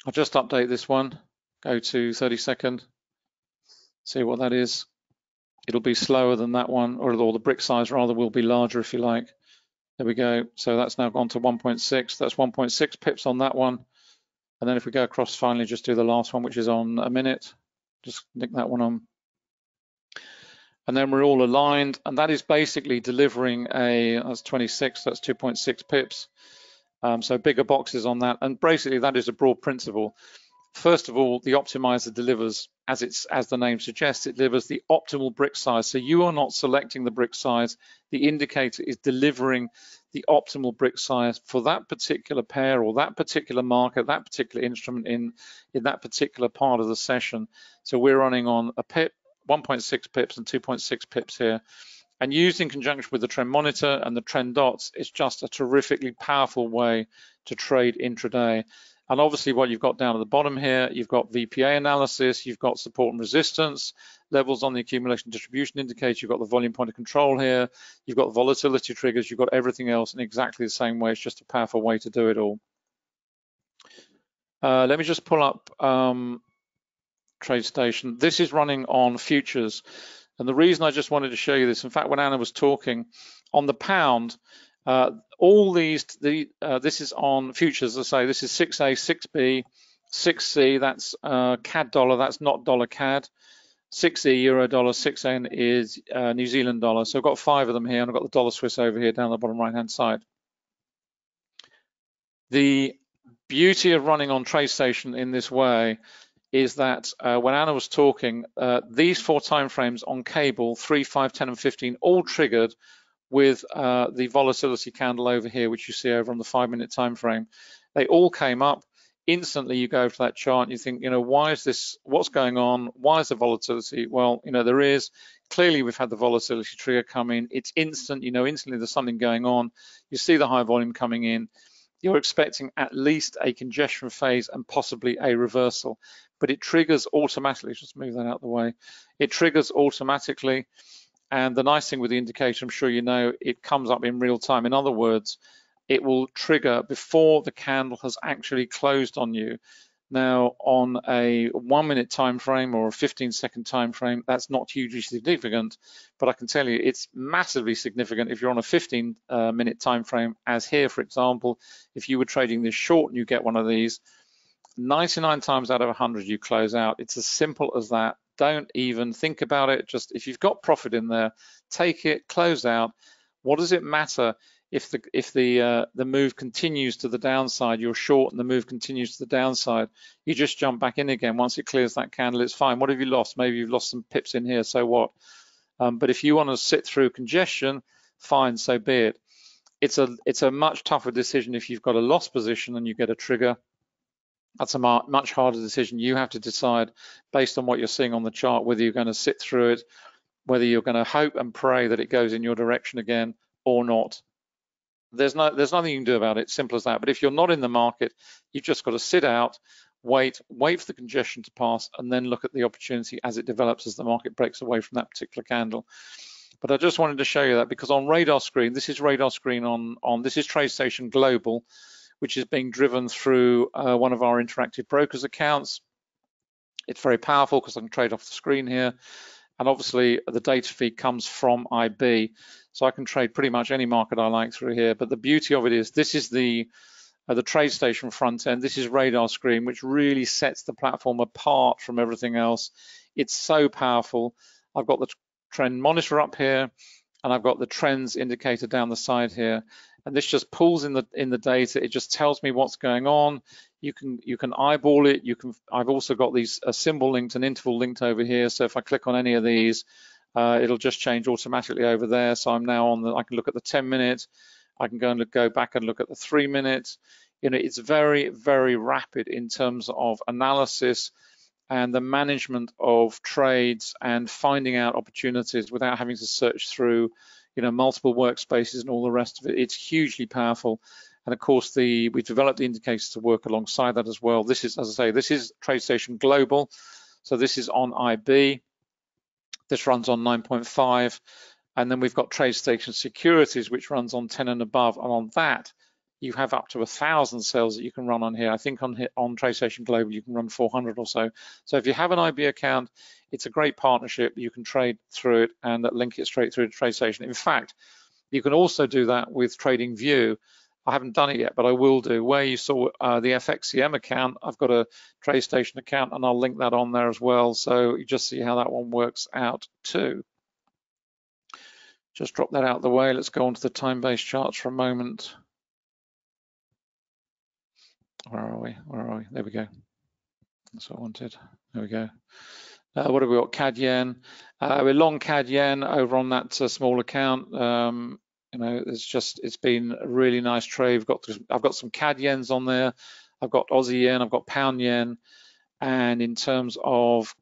I'll just update this one, go to 30-second, see what that is. It'll be slower than that one, or the brick size rather will be larger if you like. There we go. So that's now gone to 1.6. That's 1.6 pips on that one. And then if we go across, finally, just do the last one, which is on a minute. Just nick that one on. And then we're all aligned. And that is basically delivering that's 26, that's 2.6 pips. So bigger boxes on that. And basically that is a broad principle. First of all, the optimizer delivers, as the name suggests, it delivers the optimal brick size. So you are not selecting the brick size. The indicator is delivering the optimal brick size for that particular pair or that particular market, that particular instrument in that particular part of the session. So we're running on a pip, 1.6 pips and 2.6 pips here. And used in conjunction with the trend monitor and the trend dots, it's just a terrifically powerful way to trade intraday. And obviously what you've got down at the bottom here, you've got VPA analysis, you've got support and resistance levels on the accumulation distribution indicator, you've got the volume point of control here, you've got the volatility triggers, you've got everything else in exactly the same way. It's just a powerful way to do it all. Let me just pull up Tradestation. This is running on futures. And the reason I just wanted to show you this, in fact, when Anna was talking on the pound, all these, this is on futures, as I say, this is 6A, 6B, 6C, that's CAD dollar, that's not dollar CAD. 6E euro dollar, 6N is New Zealand dollar. So I've got 5 of them here, and I've got the dollar Swiss over here down the bottom right hand side. The beauty of running on Tradestation in this way is that when Anna was talking, these 4 timeframes on cable, 3, 5, 10, and 15, all triggered with the volatility candle over here, which you see over on the 5-minute time frame. They all came up. Instantly you go to that chart and you think, you know, why is this, what's going on? Why is the volatility? Well, you know, there is. Clearly we've had the volatility trigger come in. It's instant, you know, instantly there's something going on. You see the high volume coming in. You're expecting at least a congestion phase and possibly a reversal, but it triggers automatically. Just move that out of the way. It triggers automatically. And the nice thing with the indicator, I'm sure you know, it comes up in real time. In other words, it will trigger before the candle has actually closed on you. Now, on a 1-minute time frame or a 15-second time frame, that's not hugely significant, but I can tell you it's massively significant if you're on a 15-minute time frame, as here, for example. If you were trading this short and you get one of these, 99 times out of 100 you close out. It's as simple as that. Don't even think about it. Just if you've got profit in there, take it, close out. What does it matter if the move continues to the downside? You're short and the move continues to the downside. You just jump back in again. Once it clears that candle, it's fine. What have you lost? Maybe you've lost some pips in here, so what? But if you want to sit through congestion, fine, so be it. It's a much tougher decision if you've got a loss position and you get a trigger. That's a much harder decision. You have to decide based on what you're seeing on the chart, whether you're going to sit through it, whether you're going to hope and pray that it goes in your direction again or not. There's nothing you can do about it, simple as that. But if you're not in the market, you've just got to sit out, wait for the congestion to pass, and then look at the opportunity as it develops, as the market breaks away from that particular candle. But I just wanted to show you that because on radar screen, this is radar screen on this is Tradestation Global, which is being driven through one of our interactive brokers accounts. It's very powerful because I can trade off the screen here. And obviously the data feed comes from IB. So I can trade pretty much any market I like through here. But the beauty of it is this is the Tradestation front end. This is radar screen, which really sets the platform apart from everything else. It's so powerful. I've got the trend monitor up here, and I've got the trends indicator down the side here. And this just pulls in the data. It just tells me what's going on. You can eyeball it. I've also got these a symbol linked and interval linked over here. So if I click on any of these, it'll just change automatically over there. So I'm now on I can look at the 10-minute. I can go back and look at the 3-minute. You know, it's very, very rapid in terms of analysis and the management of trades and finding out opportunities without having to search through, you know, multiple workspaces and all the rest of it. It's hugely powerful. And of course, we've developed the indicators to work alongside that as well. This is, as I say, this is Tradestation Global. So this is on IB. This runs on 9.5. And then we've got Tradestation Securities, which runs on 10 and above. And on that, you have up to 1,000 cells that you can run on here. I think on Tradestation Global, you can run 400 or so. So if you have an IB account, it's a great partnership. You can trade through it and link it straight through to Tradestation. In fact, you can also do that with TradingView. I haven't done it yet, but I will do. Where you saw the FXCM account, I've got a Tradestation account, and I'll link that on there as well. So you just see how that one works out too. Just drop that out of the way. Let's go on to the time-based charts for a moment. Where are we? There we go. That's what I wanted. There we go. What have we got? CAD yen. We're long CAD yen over on that small account. You know, it's been a really nice trade. I've got some CAD yens on there. I've got Aussie yen. I've got pound yen. And in terms of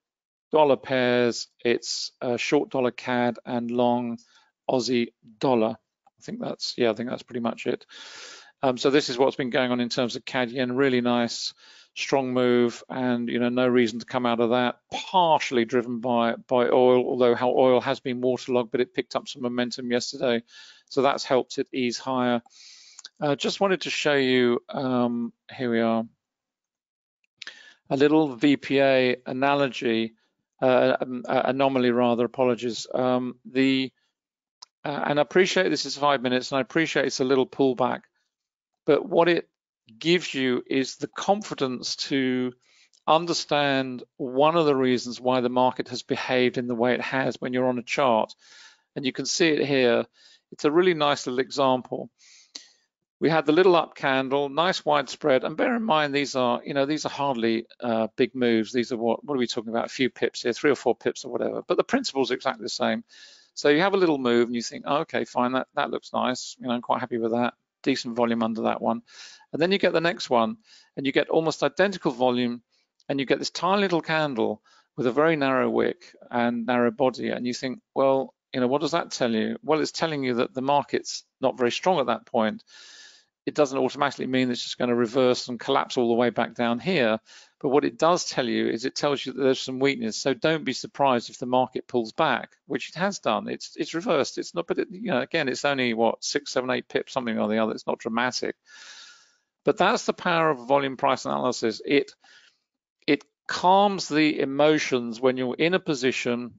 dollar pairs, it's short dollar CAD and long Aussie dollar. I think that's pretty much it. So this is what's been going on in terms of CAD yen. Really nice, strong move, and you know, no reason to come out of that. Partially driven by oil, although how oil has been waterlogged, but it picked up some momentum yesterday, so that's helped it ease higher. Just wanted to show you, here we are, a little VPA analogy anomaly rather, apologies. And I appreciate this is 5 minutes, and I appreciate it's a little pullback, but what it gives you is the confidence to understand one of the reasons why the market has behaved in the way it has when you're on a chart. And you can see it here. It's a really nice little example. We had the little up candle, nice widespread, and bear in mind these are hardly big moves. These are what are we talking about? A few pips here, 3 or 4 pips or whatever. But the principle is exactly the same. So you have a little move and you think, oh, okay, fine, that looks nice. I'm quite happy with that. Decent volume under that one. And then you get the next one and you get almost identical volume and you get this tiny little candle with a very narrow wick and narrow body. And you think, well, what does that tell you? Well, it's telling you that the market's not very strong at that point. It doesn't automatically mean it's just going to reverse and collapse all the way back down here. But what it does tell you is it tells you that there's some weakness. So don't be surprised if the market pulls back, which it has done. It's reversed. It's not, but again, it's only what 6, 7, 8 pips, something or the other. It's not dramatic. But that's the power of volume price analysis. It calms the emotions when you're in a position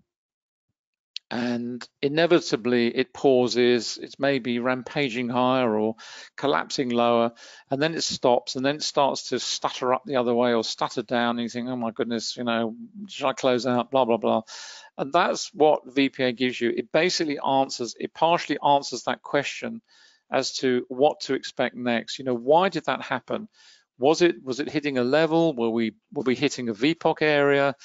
and inevitably it pauses, it's maybe rampaging higher or collapsing lower, and then it stops, and then it starts to stutter up the other way or stutter down, and you think, oh my goodness, should I close out, blah, blah, blah. And that's what VPA gives you. It basically partially answers that question as to what to expect next. Why did that happen? Was it hitting a level? Were we hitting a VPOC area?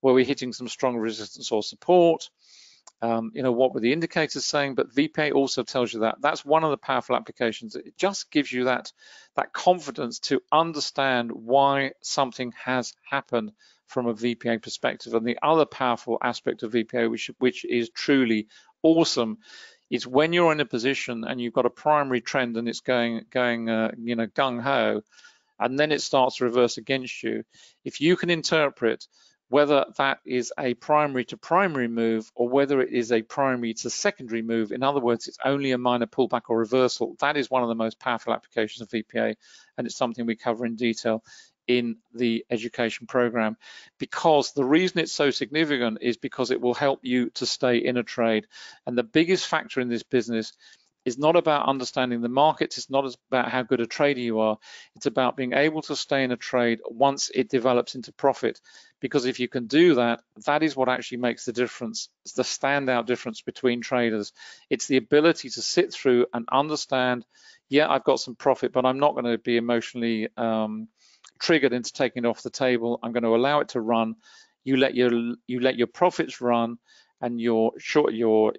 Were we hitting some strong resistance or support? What were the indicators saying? But VPA also tells you that. That's one of the powerful applications. It just gives you that confidence to understand why something has happened from a VPA perspective. And the other powerful aspect of VPA, which is truly awesome, is when you're in a position and you've got a primary trend and it's going gung-ho, and then it starts to reverse against you. If you can interpret whether that is a primary to primary move or whether it is a primary to secondary move, in other words, it's only a minor pullback or reversal, that is one of the most powerful applications of VPA, and it's something we cover in detail in the education program. Because the reason it's so significant is because it will help you to stay in a trade. And the biggest factor in this business is not about understanding the markets, it's not about how good a trader you are, it's about being able to stay in a trade once it develops into profit. Because if you can do that, that is what actually makes the difference. It's the standout difference between traders. It's the ability to sit through and understand, yeah, I've got some profit, but I'm not going to be emotionally triggered into taking it off the table. I'm going to allow it to run. You let your profits run, and your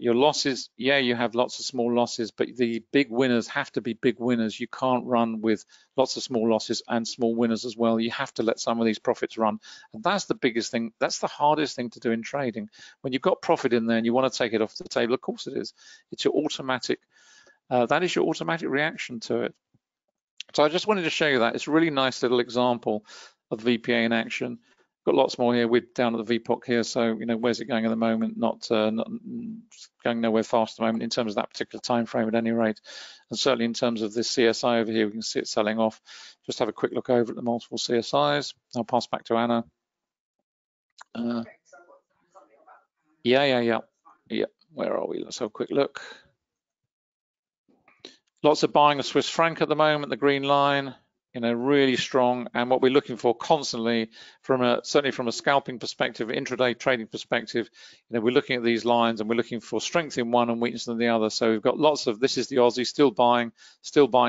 losses, yeah, you have lots of small losses, but the big winners have to be big winners. You can't run with lots of small losses and small winners as well. You have to let some of these profits run. And that's the biggest thing. That's the hardest thing to do in trading. When you've got profit in there and you want to take it off the table, of course it is. It's your automatic, that is your automatic reaction to it. So I just wanted to show you that. It's a really nice little example of VPA in action. Got lots more here. We're down at the VPOC here, so where's it going at the moment? Not going nowhere fast at the moment in terms of that particular time frame at any rate, and certainly in terms of this CSI over here, we can see it selling off. Just have a quick look over at the multiple CSIs. I'll pass back to Anna. Yeah. Where are we? Let's have a quick look. Lots of buying of Swiss franc at the moment, the green line. Really strong, and what we're looking for constantly certainly from a scalping perspective, intraday trading perspective, we're looking at these lines and we're looking for strength in one and weakness in the other. So we've got lots of, this is the Aussie still buying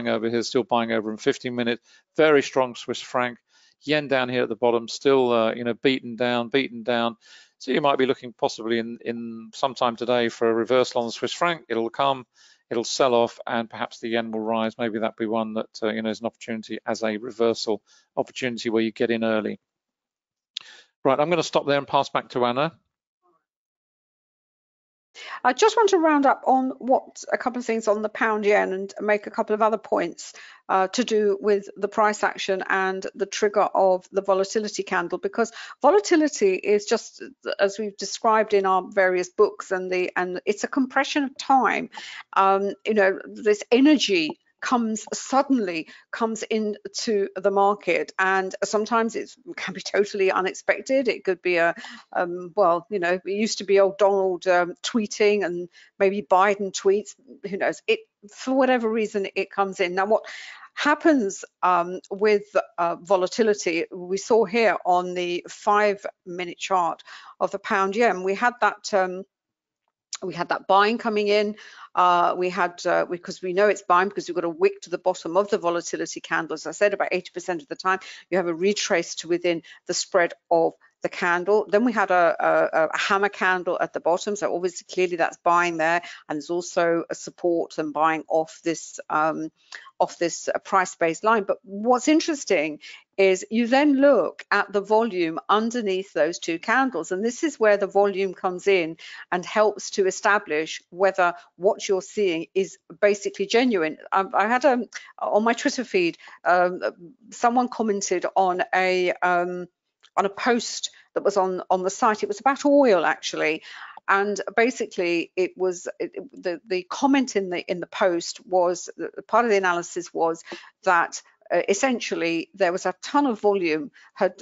over here, still buying over in 15-minute, very strong Swiss franc, yen down here at the bottom, still beaten down. So you might be looking possibly in sometime today for a reversal on the Swiss franc. It'll come. It'll sell off and perhaps the yen will rise. Maybe that'd be one that is an opportunity as a reversal opportunity where you get in early. Right, I'm going to stop there and pass back to Anna. I just want to round up on a couple of things on the pound yen and make a couple of other points to do with the price action and the trigger of the volatility candle, because volatility is just as we've described in our various books, and it's a compression of time. This energy suddenly comes into the market, and sometimes it can be totally unexpected. It could be well, you know, it used to be old Donald tweeting, and maybe Biden tweets, who knows, it for whatever reason it comes in. Now what happens with volatility, we saw here on the 5-minute chart of the pound yen, we had that buying coming in. Because we know it's buying, because we've got a wick to the bottom of the volatility candle. As I said, about 80% of the time you have a retrace to within the spread of the candle. Then we had a hammer candle at the bottom, so obviously clearly that's buying there, and there's also a support and buying off this price-based line. But what's interesting is you then look at the volume underneath those two candles, and this is where the volume comes in and helps to establish whether what you're seeing is basically genuine. I had on my Twitter feed, someone commented on a post that was on the site. It was about oil, actually, and basically it was the comment in the post was, part of the analysis was that essentially there was a ton of volume had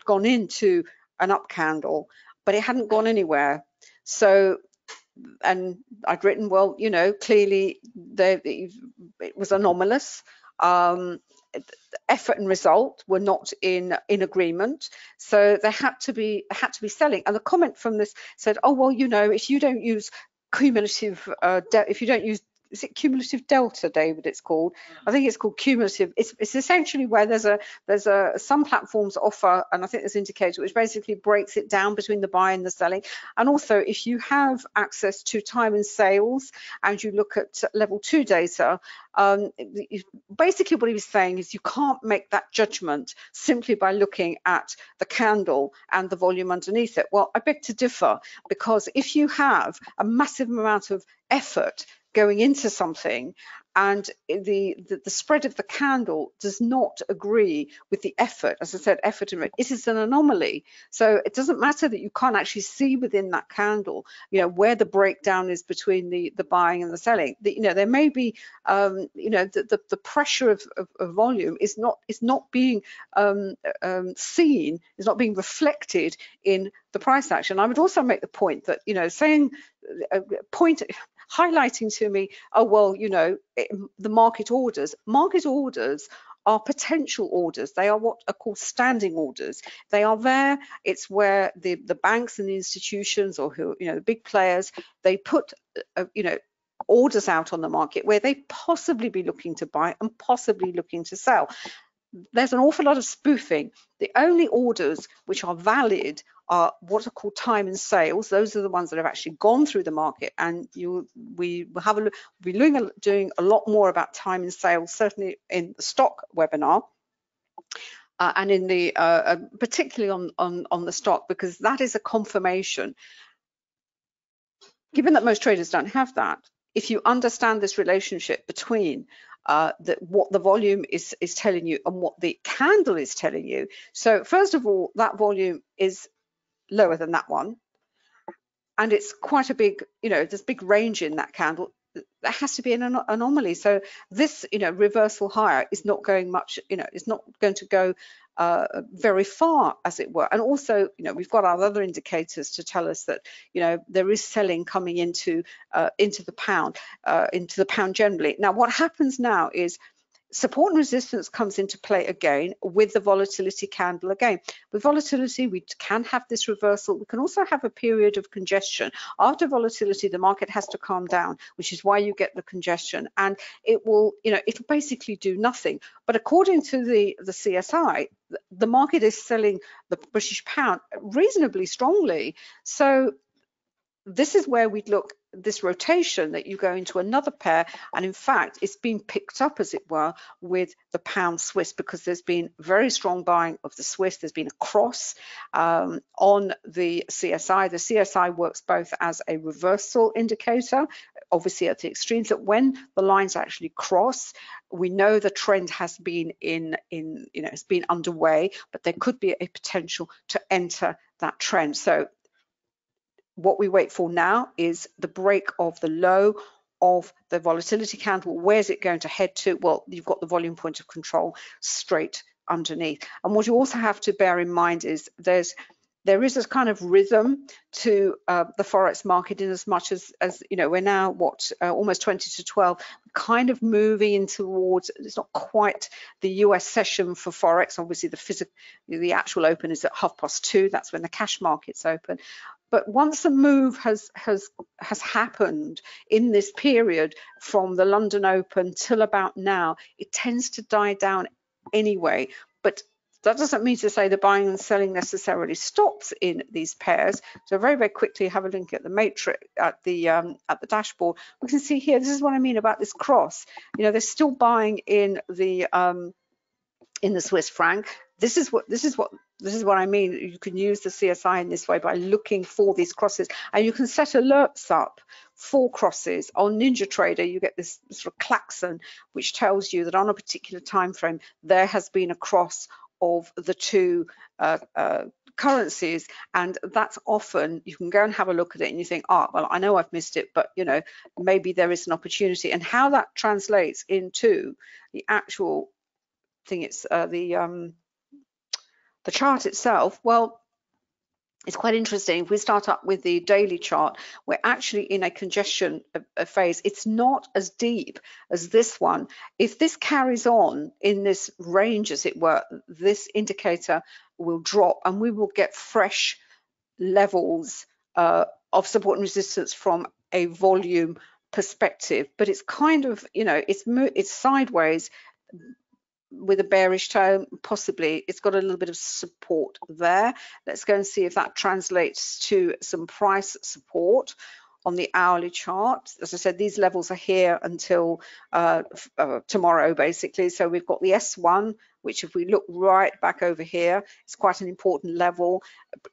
gone into an up candle, but it hadn't gone anywhere. So, and I'd written, well, you know, clearly it was anomalous. Effort and result were not in agreement, so they had to be selling. And the comment from this said, oh well, you know, if you don't use cumulative if you don't use, is it cumulative delta, David, it's called? I think it's called cumulative. It's essentially where there's some platforms offer, and I think there's indicator, which basically breaks it down between the buy and the selling. And also, if you have access to time and sales and you look at level 2 data, basically what he was saying is you can't make that judgment simply by looking at the candle and the volume underneath it. Well, I beg to differ, because if you have a massive amount of effort going into something and the spread of the candle does not agree with the effort, as I said, effort and it is an anomaly. So it doesn't matter that you can't actually see within that candle, you know, where the breakdown is between the buying and the selling. You know, there may be, you know, the pressure of volume is not being seen, is not being reflected in the price action. I would also make the point that, you know, highlighting to me, oh well, you know, the market orders are potential orders. They are what are called standing orders. They are there. It's where the banks and the institutions, or who, you know, the big players, they put you know, orders out on the market where they possibly be looking to buy and possibly looking to sell. There's an awful lot of spoofing. The only orders which are valid are what are called time and sales. Those are the ones that have actually gone through the market, and we will have a look. We'll be doing a lot more about time and sales, certainly in the stock webinar, and in the particularly on the stock, because that is a confirmation. Given that most traders don't have that, if you understand this relationship between what the volume is telling you and what the candle is telling you. So first of all, that volume is lower than that one, and it's quite a big, you know, there's big range in that candle. There has to be an anomaly. So this, you know, reversal higher is not going much, you know, it's not going to go very far, as it were. And also, you know, we've got our other indicators to tell us that, you know, there is selling coming into the pound generally. Now, what happens now is support and resistance comes into play again with the volatility candle again. With volatility, we can have this reversal. We can also have a period of congestion. After volatility, the market has to calm down, which is why you get the congestion, and it will, you know, it'll basically do nothing. But according to the CSI, the market is selling the British pound reasonably strongly. So this is where we'd look, this rotation, that you go into another pair, and in fact it's been picked up, as it were, with the pound Swiss, because there's been very strong buying of the Swiss. There's been a cross on the CSI. The CSI works both as a reversal indicator, obviously at the extremes, that when the lines actually cross, we know the trend has been you know, it's been underway, but there could be a potential to enter that trend. So what we wait for now is the break of the low of the volatility candle. Where's it going to head to? Well, you've got the volume point of control straight underneath. And what you also have to bear in mind is there is this kind of rhythm to the Forex market, in as much as you know, we're now almost 20 to 12, kind of moving towards, it's not quite the US session for Forex. Obviously the actual open is at 2:30. That's when the cash market's open. But once a move has happened in this period from the London Open till about now, it tends to die down anyway. But that doesn't mean to say the buying and selling necessarily stops in these pairs. So very, very quickly have a look at the matrix at the dashboard. We can see here, this is what I mean about this cross. You know, they're still buying in the Swiss franc. This is what I mean. You can use the CSI in this way by looking for these crosses, and you can set alerts up for crosses. On NinjaTrader, you get this sort of klaxon, which tells you that on a particular time frame there has been a cross of the two currencies, and that's often, you can go and have a look at it and you think, oh, well, I know I've missed it, but you know, maybe there is an opportunity. And how that translates into the actual thing, it's the chart itself, well, it's quite interesting. If we start up with the daily chart, we're actually in a congestion phase. It's not as deep as this one. If this carries on in this range, as it were, this indicator will drop and we will get fresh levels of support and resistance from a volume perspective. But it's kind of, you know, it's sideways with a bearish tone, possibly. It's got a little bit of support there. Let's go and see if that translates to some price support on the hourly chart. As I said, these levels are here until tomorrow, basically. So we've got the S1, which if we look right back over here, it's quite an important level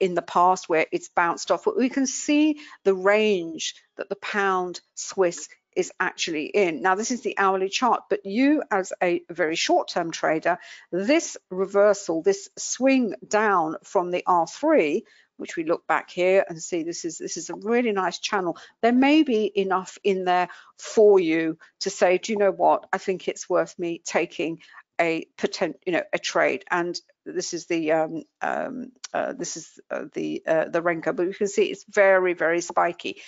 in the past where it's bounced off. But we can see the range that the pound Swiss is actually in. Now, this is the hourly chart, but you as a very short-term trader, this reversal, this swing down from the R3, which we look back here and see, this is a really nice channel. There may be enough in there for you to say, do you know what? I think it's worth me taking a trade. And this is the Renko, but you can see it's very, very spiky,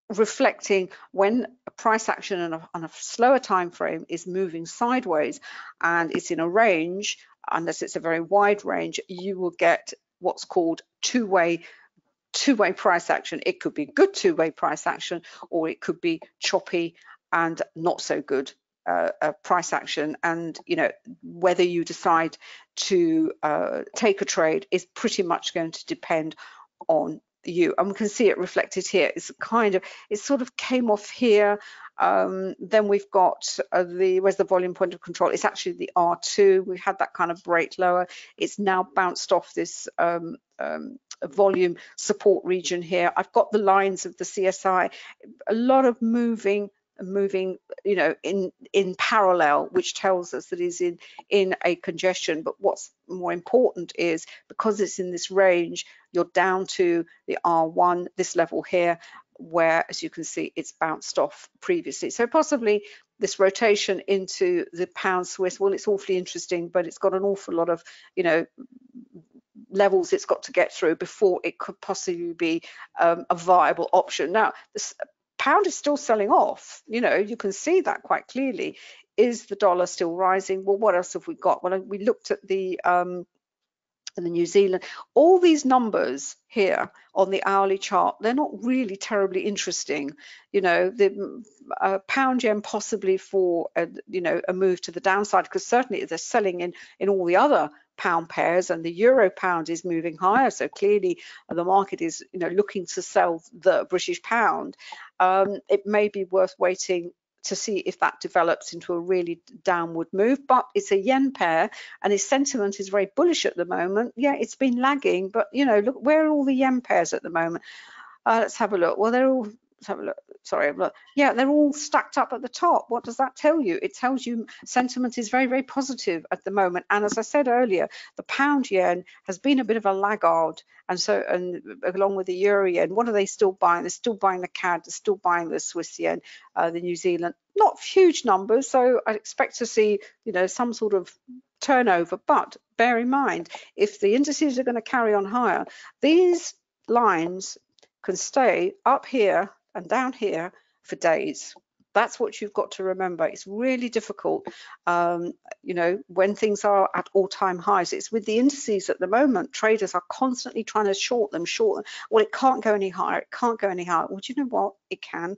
reflecting when a price action on a slower time frame is moving sideways and it's in a range, unless it's a very wide range, you will get what's called two-way price action. It could be good two-way price action, or it could be choppy and not so good price action. And you know, whether you decide to take a trade is pretty much going to depend on you. And we can see it reflected here. It sort of came off here. Then we've got where's the volume point of control? It's actually the R2. We had that kind of break lower. It's now bounced off this volume support region here. I've got the lines of the CSI, a lot of moving, you know, in parallel, which tells us that it's in a congestion. But what's more important is, because it's in this range, you're down to the R1, this level here, where, as you can see, it's bounced off previously. So possibly this rotation into the pound Swiss, well, it's awfully interesting, but it's got an awful lot of, you know, levels it's got to get through before it could possibly be a viable option. Now, this pound is still selling off, you know, you can see that quite clearly. Is the dollar still rising? Well, what else have we got? Well, we looked at the New Zealand, all these numbers here on the hourly chart, they're not really terribly interesting. You know, the pound yen possibly for a move to the downside, because certainly they're selling in all the other pound pairs, and the euro pound is moving higher, so clearly the market is, you know, looking to sell the British pound. It may be worth waiting to see if that develops into a really downward move, but it's a yen pair and its sentiment is very bullish at the moment. Yeah, it's been lagging, but you know, look, where are all the yen pairs at the moment? Let's have a look. Well, they're all let's have a look. Sorry, look. Yeah, they're all stacked up at the top. What does that tell you? It tells you sentiment is very, very positive at the moment. And as I said earlier, the pound yen has been a bit of a laggard. And so, and along with the euro yen, what are they still buying? They're still buying the CAD, they're still buying the Swiss yen, the New Zealand. Not huge numbers, so I expect to see, you know, some sort of turnover. But bear in mind, if the indices are going to carry on higher, these lines can stay up here and down here for days. That's what you've got to remember. It's really difficult, you know, when things are at all-time highs. It's with the indices at the moment. Traders are constantly trying to short them. Well, it can't go any higher. It can't go any higher. Well, do you know what? It can.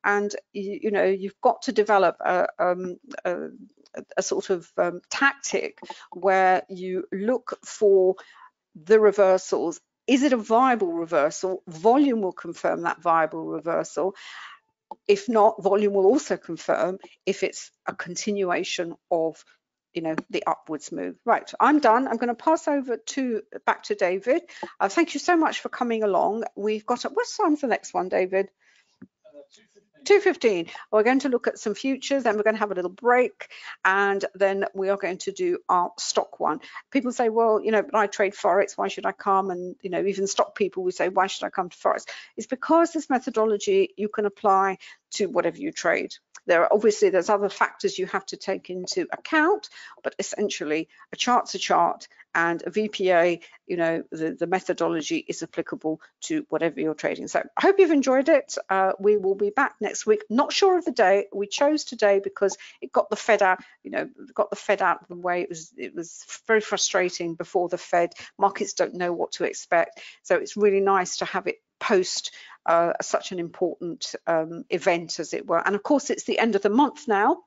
And you know, you've got to develop a sort of tactic where you look for the reversals. Is it a viable reversal? Volume will confirm that viable reversal. If not, volume will also confirm if it's a continuation of, you know, the upwards move. Right, I'm done. I'm going to pass over back to David. Thank you so much for coming along. We've got what's time for the next one, David? 2:15. We're going to look at some futures, then we're going to have a little break, and then we are going to do our stock one. People say, well, you know, but I trade Forex, why should I come? And, you know, even stock people will say, why should I come to Forex? It's because this methodology you can apply to whatever you trade. There's other factors you have to take into account, but essentially a chart's a chart, and a VPA, you know, the methodology is applicable to whatever you're trading. So I hope you've enjoyed it. We will be back next week. Not sure of the day. We chose today because it got the Fed out, you know, got the Fed out of the way. It was very frustrating before the Fed. Markets don't know what to expect. So it's really nice to have it post such an important event, as it were. And of course, it's the end of the month now.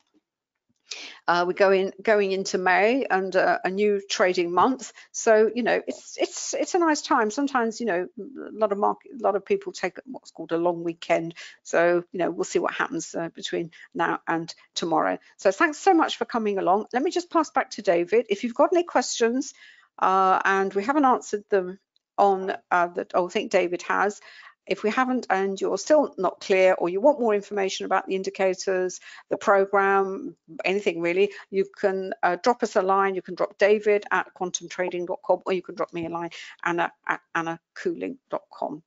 We're going into May and a new trading month, so you know it's a nice time. Sometimes, you know, a lot of people take what's called a long weekend, so you know, we'll see what happens between now and tomorrow. So thanks so much for coming along. Let me just pass back to David. If you've got any questions and we haven't answered them on that, I think David has. If we haven't and you're still not clear, or you want more information about the indicators, the program, anything really, you can drop us a line. You can drop David at quantumtrading.com, or you can drop me a line, Anna at annacooling.com.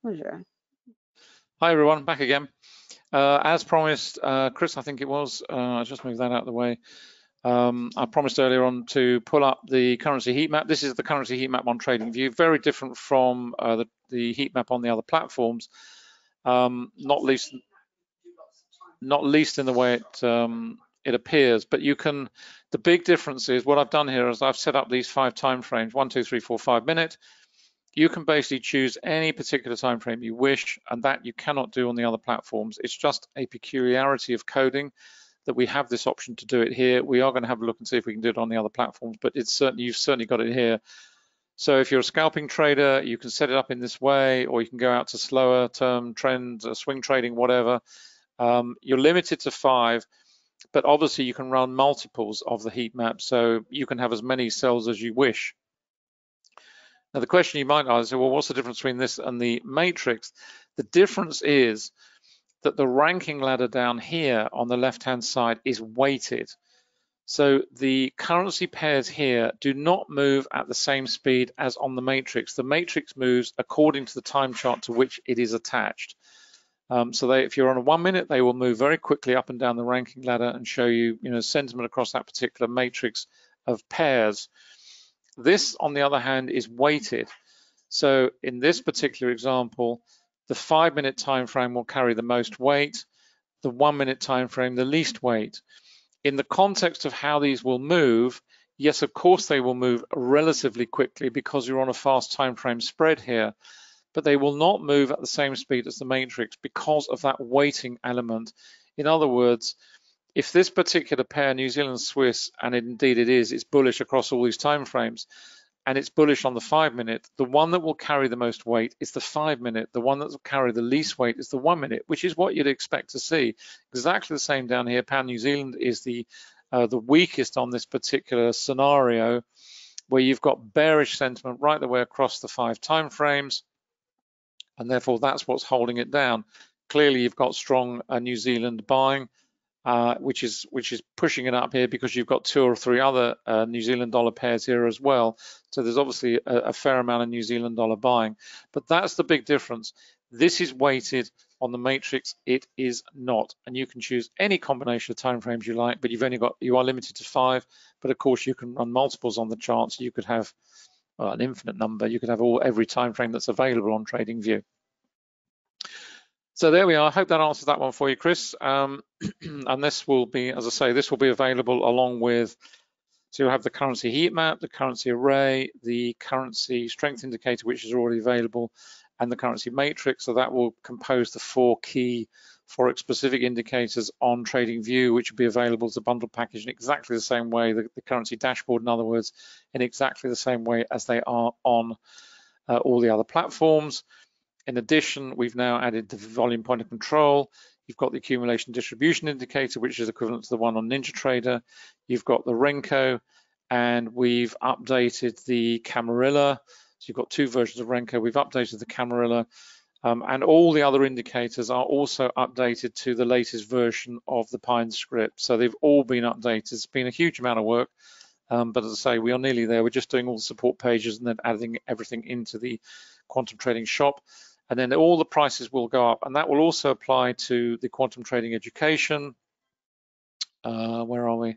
Hi everyone, back again. As promised, Chris, I think it was, I'll just move that out of the way. I promised earlier on to pull up the currency heat map. This is the currency heat map on TradingView, very different from the heat map on the other platforms, not least in the way it appears. But you can, the big difference is what I've done here is I've set up these 5 time frames, 1, 2, 3, 4, 5 minute. You can basically choose any particular time frame you wish, and that you cannot do on the other platforms. It's just a peculiarity of coding that we have this option to do it here. We are going to have a look and see if we can do it on the other platforms, but it's certainly, you've certainly got it here. So if you're a scalping trader, you can set it up in this way, or you can go out to slower term trend, swing trading, whatever. You're limited to 5, but obviously you can run multiples of the heat map, so you can have as many cells as you wish. Now the question you might ask is, well, what's the difference between this and the matrix? The difference is that the ranking ladder down here on the left-hand side is weighted. So the currency pairs here do not move at the same speed as on the matrix. The matrix moves according to the time chart to which it is attached. So if you're on a 1 minute, they will move very quickly up and down the ranking ladder and show you, you know, sentiment across that particular matrix of pairs. This, on the other hand, is weighted. So in this particular example, the 5 minute time frame will carry the most weight, the 1 minute time frame the least weight. In the context of how these will move, yes, of course they will move relatively quickly because you're on a fast time frame spread here, but they will not move at the same speed as the matrix because of that weighting element. In other words, if this particular pair, New Zealand Swiss, and indeed it is bullish across all these time frames, and it's bullish on the 5 minute, the one that will carry the most weight is the 5 minute. The one that will carry the least weight is the 1 minute, which is what you'd expect to see. Exactly the same down here. Pound New Zealand is the weakest on this particular scenario, where you've got bearish sentiment right the way across the 5 time frames, and therefore that's what's holding it down. clearly you've got strong New Zealand buying, which is pushing it up here because you've got 2 or 3 other New Zealand dollar pairs here as well. So there's obviously a fair amount of New Zealand dollar buying, but that's the big difference. This is weighted on the matrix, it is not, and you can choose any combination of timeframes you like, but you are limited to 5. But of course, you can run multiples on the chart, so you could have an infinite number. You could have every time frame that's available on TradingView. So there we are. I hope that answers that one for you, Chris. And this will be, as I say, this will be available along with, so you'll have the currency heat map, the currency array, the currency strength indicator, which is already available, and the currency matrix. So that will compose the 4 key Forex specific indicators on TradingView, which will be available as a bundled package in exactly the same way, the currency dashboard, in other words, in exactly the same way as they are on all the other platforms. In addition, we've now added the volume point of control. You've got the accumulation distribution indicator, which is equivalent to the one on NinjaTrader. You've got the Renko, and we've updated the Camarilla. So you've got 2 versions of Renko. We've updated the Camarilla, and all the other indicators are also updated to the latest version of the Pine script. So they've all been updated. It's been a huge amount of work, but as I say, we are nearly there. We're just doing all the support pages and then adding everything into the quantum trading shop. And then all the prices will go up, and that will also apply to the quantum trading education. Where are we?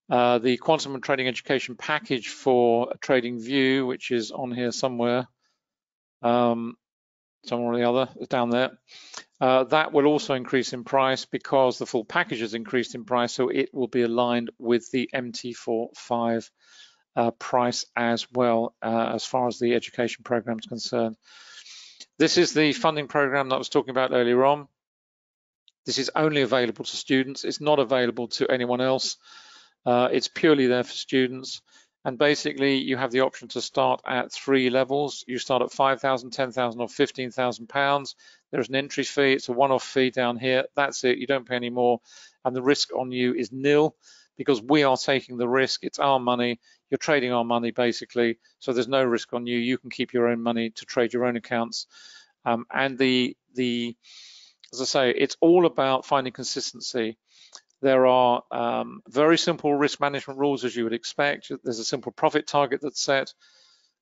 The quantum trading education package for TradingView, which is on here somewhere, somewhere or the other, down there. That will also increase in price because the full package has increased in price, so it will be aligned with the MT4 5 price as well, as far as the education program is concerned. This is the funding program that I was talking about earlier on. This is only available to students. It's not available to anyone else. It's purely there for students. And basically, you have the option to start at 3 levels. You start at £5,000, £10,000, or £15,000. There's an entry fee. It's a one-off fee down here. That's it. You don't pay any more. And the risk on you is nil because we are taking the risk. It's our money. You're trading our money, basically. So there's no risk on you. You can keep your own money to trade your own accounts. And as I say, it's all about finding consistency. There are very simple risk management rules, as you would expect. There's a simple profit target that's set.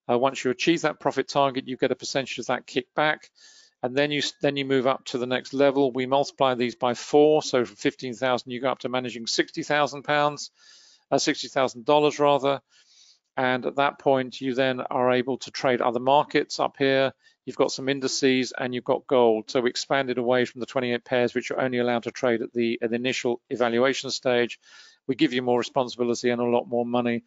Once you achieve that profit target, you get a percentage of that kickback, and then you move up to the next level. We multiply these by 4, so from 15,000 you go up to managing £60,000, $60,000 rather. And at that point, you then are able to trade other markets up here. You've got some indices and you've got gold. So we expanded away from the 28 pairs, which you're only allowed to trade at the initial evaluation stage. We give you more responsibility and a lot more money.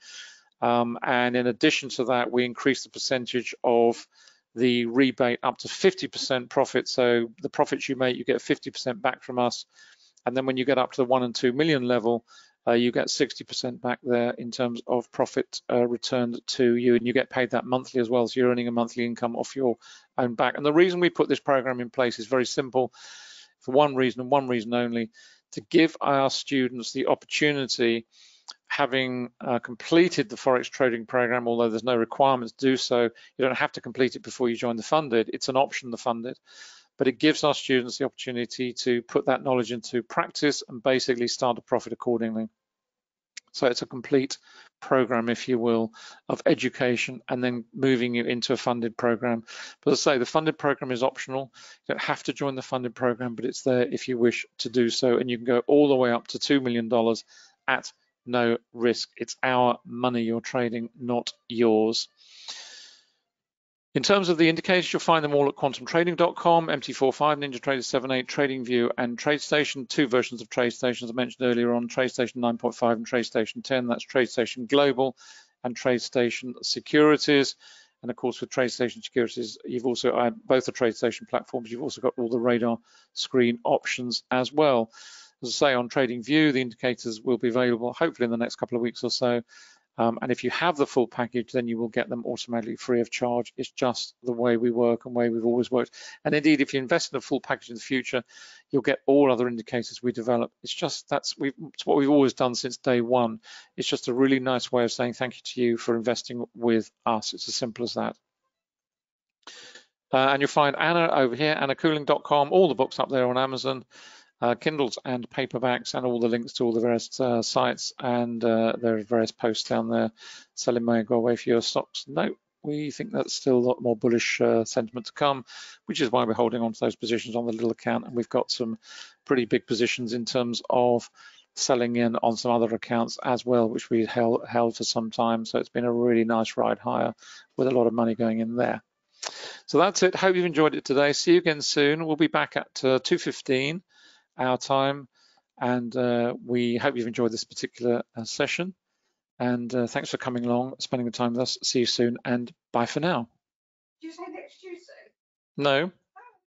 And in addition to that, we increase the percentage of the rebate up to 50% profit. So the profits you make, you get 50% back from us. And then when you get up to the 1 and 2 million level, you get 60% back there in terms of profit returned to you, and you get paid that monthly as well, so you're earning a monthly income off your own back. And the reason we put this program in place is very simple, for one reason and one reason only, to give our students the opportunity, having completed the Forex trading program, although there's no requirement to do so, you don't have to complete it before you join the funded, it's an option, the funded. But it gives our students the opportunity to put that knowledge into practice and basically start to profit accordingly. So it's a complete program, if you will, of education and then moving you into a funded program. But as I say, the funded program is optional. You don't have to join the funded program, but it's there if you wish to do so. And you can go all the way up to $2 million at no risk. It's our money you're trading, not yours. In terms of the indicators, you'll find them all at quantumtrading.com, MT4, 5, NinjaTrader 7.8, TradingView, and Tradestation. 2 versions of Tradestation, as I mentioned earlier on, Tradestation 9.5 and Tradestation 10. That's Tradestation Global and Tradestation Securities. And of course, with Tradestation Securities, you've also had both the Tradestation platforms. You've also got all the radar screen options as well. As I say, on TradingView, the indicators will be available hopefully in the next couple of weeks or so. And if you have the full package, then you will get them automatically free of charge. It's just the way we work and way we've always worked. And indeed, if you invest in a full package in the future, you'll get all other indicators we develop. It's just it's what we've always done since day one. It's just a really nice way of saying thank you to you for investing with us. It's as simple as that. And you'll find Anna over here, annacooling.com, all the books up there on Amazon, Kindles and paperbacks, and all the links to all the various sites, and there are various posts down there. Selling may go away for your stocks. No, we think that's still a lot more bullish sentiment to come, which is why we're holding on to those positions on the little account, and we've got some pretty big positions in terms of selling in on some other accounts as well, which we held for some time. So it's been a really nice ride higher with a lot of money going in there. So that's it. Hope you've enjoyed it today. See you again soon. We'll be back at 2:15 our time, and we hope you've enjoyed this particular session. And thanks for coming along, spending the time with us. See you soon, and bye for now. Did you say next Tuesday? No.